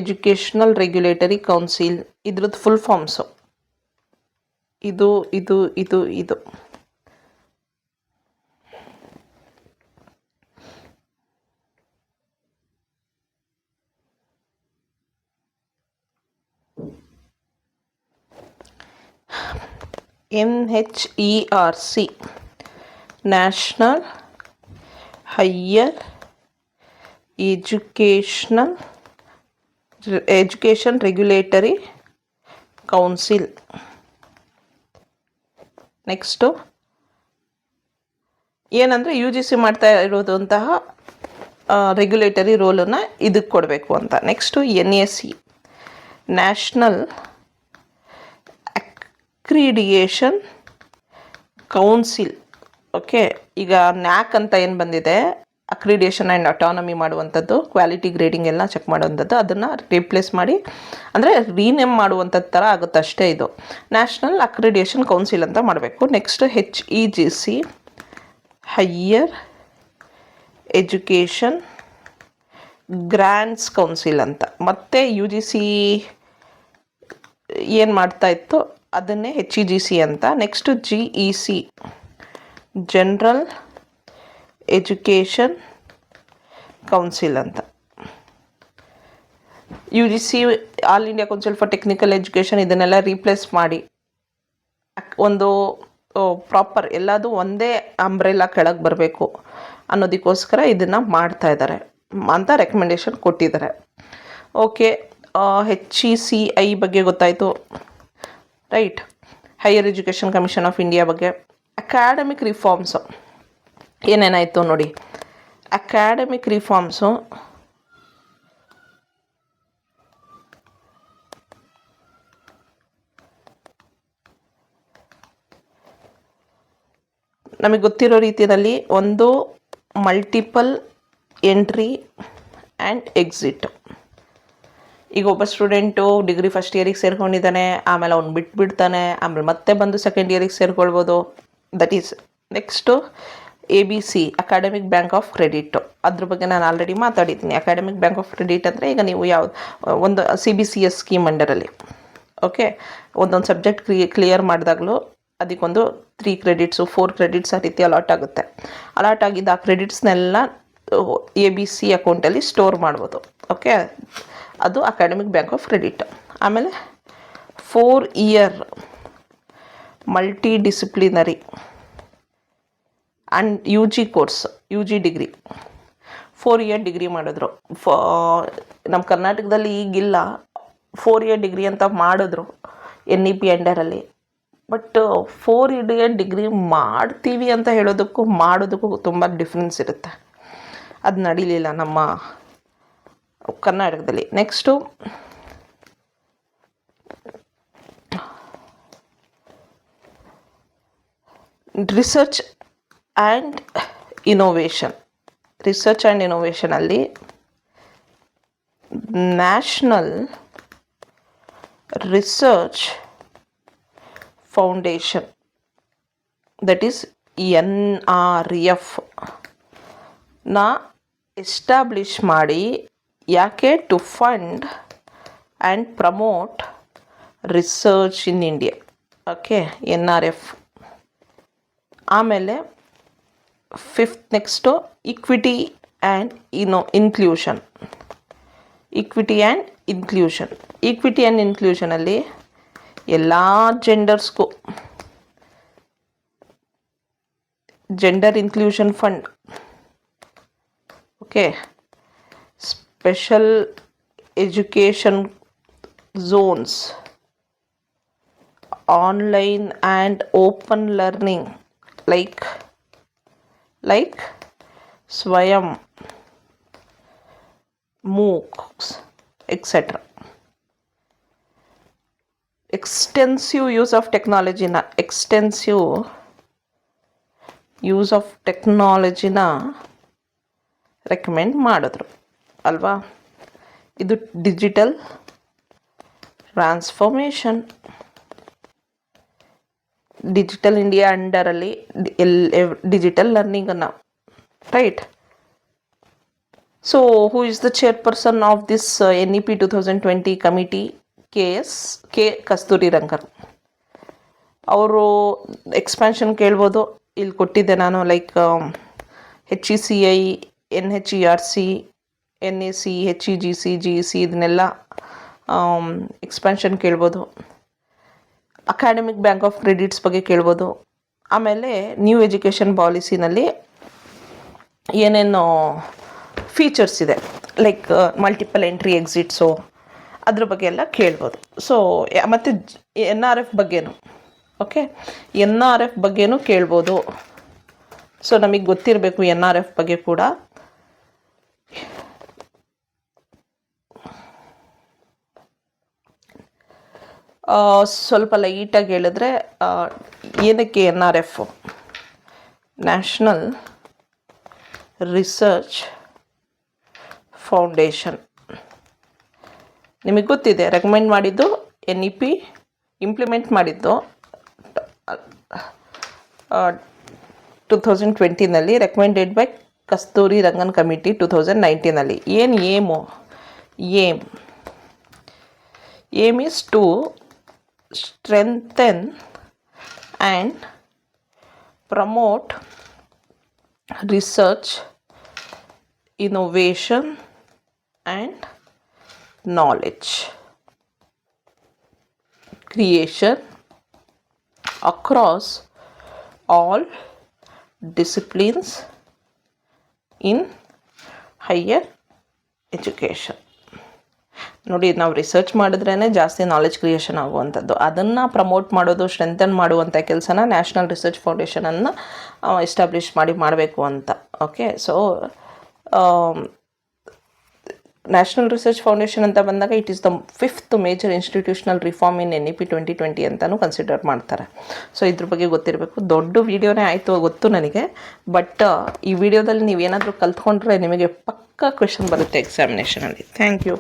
educational regulatory council, ಇದ್ರದ್ದು ಫುಲ್ ಫಾರ್ಮ್ಸು ಇದು. NHERC, national higher education regulatory council. Next ಏನಂದರೆ UGC ಮಾಡ್ತಾ ಇರೋದಂತಹ ರೆಗ್ಯುಲೇಟರಿ ರೋಲನ್ನು ಇದಕ್ಕೆ ಕೊಡಬೇಕು ಅಂತ. Next NAC, national accreditation council. Okay. ಈಗ NAC ಅಂತ ಏನು ಬಂದಿದೆ, ಅಕ್ರಿಡೇಷನ್ ಆ್ಯಂಡ್ ಅಟಾನಮಿ ಮಾಡುವಂಥದ್ದು, ಕ್ವಾಲಿಟಿ ಗ್ರೇಡಿಂಗ್ ಎಲ್ಲ ಚೆಕ್ ಮಾಡುವಂಥದ್ದು, ಅದನ್ನು ರಿಪ್ಲೇಸ್ ಮಾಡಿ ಅಂದರೆ ರೀನೇಮ್ ಮಾಡುವಂಥದ್ದು ಥರ ಆಗುತ್ತೆ ಅಷ್ಟೇ. ಇದು ನ್ಯಾಷನಲ್ ಅಕ್ರಿಡೇಷನ್ ಕೌನ್ಸಿಲ್ ಅಂತ ಮಾಡಬೇಕು. Next HEGC, higher education grants council ಅಂತ. ಮತ್ತು UGC ಏನು ಮಾಡ್ತಾ ಇತ್ತು ಅದನ್ನೇ HEGC ಅಂತ. Next GEC, general education council ಅಂತ. UGC, all India council for technical education, ಇದನ್ನೆಲ್ಲ ರೀಪ್ಲೇಸ್ ಮಾಡಿ ಒಂದು ಪ್ರಾಪರ್ ಎಲ್ಲದು ಒಂದೇ ಅಂಬ್ರೆಲಾ ಕೆಳಗೆ ಬರಬೇಕು ಅನ್ನೋದಕ್ಕೋಸ್ಕರ ಇದನ್ನು ಮಾಡ್ತಾ ಇದ್ದಾರೆ ಅಂತ ರೆಕಮೆಂಡೇಶನ್ ಕೊಟ್ಟಿದ್ದಾರೆ. ಓಕೆ, HECI ಬಗ್ಗೆ ಗೊತ್ತಾಯಿತು, right. Higher education commission of India ಬಗ್ಗೆ. ಅಕಾಡೆಮಿಕ್ ರಿಫಾರ್ಮ್ಸು ಏನೇನಾಯಿತು ನೋಡಿ. ಅಕಾಡೆಮಿಕ್ ರಿಫಾರ್ಮ್ಸು ನಮಗೆ ಗೊತ್ತಿರೋ ರೀತಿಯಲ್ಲಿ ಒಂದು ಮಲ್ಟಿಪಲ್ ಎಂಟ್ರಿ ಆ್ಯಂಡ್ ಎಕ್ಸಿಟ್. ಈಗ ಒಬ್ಬ ಸ್ಟೂಡೆಂಟು ಡಿಗ್ರಿ ಫಸ್ಟ್ ಇಯರಿಗೆ ಸೇರ್ಕೊಂಡಿದ್ದಾನೆ, ಆಮೇಲೆ ಅವ್ನು ಬಿಟ್ಬಿಡ್ತಾನೆ, ಆಮೇಲೆ ಮತ್ತೆ ಬಂದು ಸೆಕೆಂಡ್ ಇಯರಿಗೆ ಸೇರ್ಕೊಳ್ಬೋದು. That is next ABC, academic bank of credit. ಅದ್ರ ಬಗ್ಗೆ ನಾನು ಆಲ್ರೆಡಿ ಮಾತಾಡಿದ್ದೀನಿ. ಅಕಾಡೆಮಿಕ್ ಬ್ಯಾಂಕ್ ಆಫ್ ಕ್ರೆಡಿಟ್ ಅಂದರೆ ಈಗ ನೀವು ಒಂದು CBCS ಸ್ಕೀಮ್ ಅಂಡರಲ್ಲಿ, ಓಕೆ, ಒಂದೊಂದು ಸಬ್ಜೆಕ್ಟ್ ಕ್ಲಿಯರ್ ಮಾಡಿದಾಗಲೂ ಅದಕ್ಕೊಂದು 3 ಕ್ರೆಡಿಟ್ಸು 4 ಕ್ರೆಡಿಟ್ಸ್ ಆ ರೀತಿ ಅಲಾಟ್ ಆಗುತ್ತೆ. ಅಲಾಟ್ ಆಗಿದ್ದ ಆ ಕ್ರೆಡಿಟ್ಸ್ನೆಲ್ಲ ABC ಅಕೌಂಟಲ್ಲಿ ಸ್ಟೋರ್ ಮಾಡ್ಬೋದು. ಓಕೆ, ಅದು ಅಕಾಡೆಮಿಕ್ ಬ್ಯಾಂಕ್ ಆಫ್ ಕ್ರೆಡಿಟ್. ಆಮೇಲೆ 4 year multi disciplinary and UG course, UG degree, 4 year degree ಮಾಡಿದ್ರು. ನಮ್ಮ ಕರ್ನಾಟಕದಲ್ಲಿ ಈಗಿಲ್ಲ, 4 ಇಯರ್ ಡಿಗ್ರಿ ಅಂತ ಮಾಡಿದ್ರು NEP ಅಂಡರಲ್ಲಿ. ಬಟ್ 4 ಇಯರ್ ಡಿಗ್ರಿ ಮಾಡ್ತೀವಿ ಅಂತ ಹೇಳೋದಕ್ಕೂ ಮಾಡೋದಕ್ಕೂ ತುಂಬ ಡಿಫ್ರೆನ್ಸ್ ಇರುತ್ತೆ. ಅದು ನಡೀಲಿಲ್ಲ ನಮ್ಮ ಕರ್ನಾಟಕದಲ್ಲಿ. Next research and innovation. Research and ಇನೋವೇಷನಲ್ಲಿ national research foundation, that is NRF ನ ಎಸ್ಟಾಬ್ಲಿಷ್ ಮಾಡಿ. ಯಾಕೆ? To fund and promote research in India. Okay, NRF. ಆಮೇಲೆ 5th next equity and inclusion. Equity and inclusion. Equity and ಇನ್ಕ್ಲೂಷನಲ್ಲಿ ಎಲ್ಲ ಜೆಂಡರ್ಸ್ಗೂ gender inclusion fund, okay, special education zones, online and open learning like Swayam, MOOCs, etc. Extensive use of ಟೆಕ್ನಾಲಜಿನ recommend ಮಾಡಿದ್ರು ಅಲ್ವಾ. ಇದು digital transformation. Digital India ಅಂಡರಲ್ಲಿ digital ಲರ್ನಿಂಗನ್ನು, right. So who is the chairperson of this NEP 2020 ಕಮಿಟಿ? K. Kasturi Rangan. ಅವರು expansion ಕೇಳ್ಬೋದು, ಇಲ್ಲಿ ಕೊಟ್ಟಿದ್ದೆ ನಾನು. Like HECI, NHERC, NAC, HEGC, GEC ಇದನ್ನೆಲ್ಲ ಎಕ್ಸ್ಪ್ಯಾನ್ಷನ್ ಕೇಳ್ಬೋದು. ಅಕಾಡೆಮಿಕ್ ಬ್ಯಾಂಕ್ ಆಫ್ ಕ್ರೆಡಿಟ್ಸ್ ಬಗ್ಗೆ ಕೇಳ್ಬೋದು. ಆಮೇಲೆ ನ್ಯೂ ಎಜುಕೇಷನ್ ಪಾಲಿಸಿನಲ್ಲಿ ಏನೇನು ಫೀಚರ್ಸ್ ಇದೆ, ಲೈಕ್ ಮಲ್ಟಿಪಲ್ ಎಂಟ್ರಿ ಎಕ್ಸಿಟ್ಸು, ಅದ್ರ ಬಗ್ಗೆ ಎಲ್ಲ ಕೇಳ್ಬೋದು. ಸೊ ಮತ್ತು NRF ಬಗ್ಗೆನೂ, ಓಕೆ, NRF ಬಗ್ಗೆನೂ ಕೇಳ್ಬೋದು. ಸೊ ನಮಗೆ ಗೊತ್ತಿರಬೇಕು NRF ಬಗ್ಗೆ ಕೂಡ. ಸ್ವಲ್ಪ ಲೈಟಾಗಿ ಹೇಳಿದ್ರೆ ಏನಕ್ಕೆ NRF? National research foundation. ನಿಮಗೆ ಗೊತ್ತಿದೆ, ರೆಕಮೆಂಡ್ ಮಾಡಿದ್ದು NEP, ಇಂಪ್ಲಿಮೆಂಟ್ ಮಾಡಿದ್ದು 2020ನಲ್ಲಿ, recommended by Kasturi Rangan committee 2019ನಲ್ಲಿ. ಏನು aim is to strengthen and promote research, innovation and knowledge creation across all disciplines in higher education. ನೋಡಿ, ನಾವು ರಿಸರ್ಚ್ ಮಾಡಿದ್ರೇ ಜಾಸ್ತಿ ನಾಲೆಜ್ ಕ್ರಿಯೇಷನ್ ಆಗುವಂಥದ್ದು. ಅದನ್ನು ಪ್ರಮೋಟ್ ಮಾಡೋದು, ಸ್ಟ್ರೆಂಥನ್ ಮಾಡುವಂಥ ಕೆಲಸನ ನ್ಯಾಷನಲ್ ರಿಸರ್ಚ್ ಫೌಂಡೇಶನನ್ನು ಎಸ್ಟಾಬ್ಲಿಷ್ ಮಾಡಬೇಕು ಅಂತ. Okay, so national research foundation ಅಂತ ಬಂದಾಗ it is the 5th major institutional reform in NEP 2020 ಅಂತಲೂ ಕನ್ಸಿಡರ್ ಮಾಡ್ತಾರೆ. ಸೊ ಇದ್ರ ಬಗ್ಗೆ ಗೊತ್ತಿರಬೇಕು. ದೊಡ್ಡ ವಿಡಿಯೋನೇ ಆಯಿತು ಗೊತ್ತು ನನಗೆ, ಬಟ್ ಈ ವಿಡಿಯೋದಲ್ಲಿ ನೀವೇನಾದರೂ ಕಲ್ತ್ಕೊಂಡ್ರೆ ನಿಮಗೆ ಪಕ್ಕಾ ಕ್ವೆಶನ್ ಬರುತ್ತೆ ಎಕ್ಸಾಮಿನೇಷನಲ್ಲಿ. Thank you.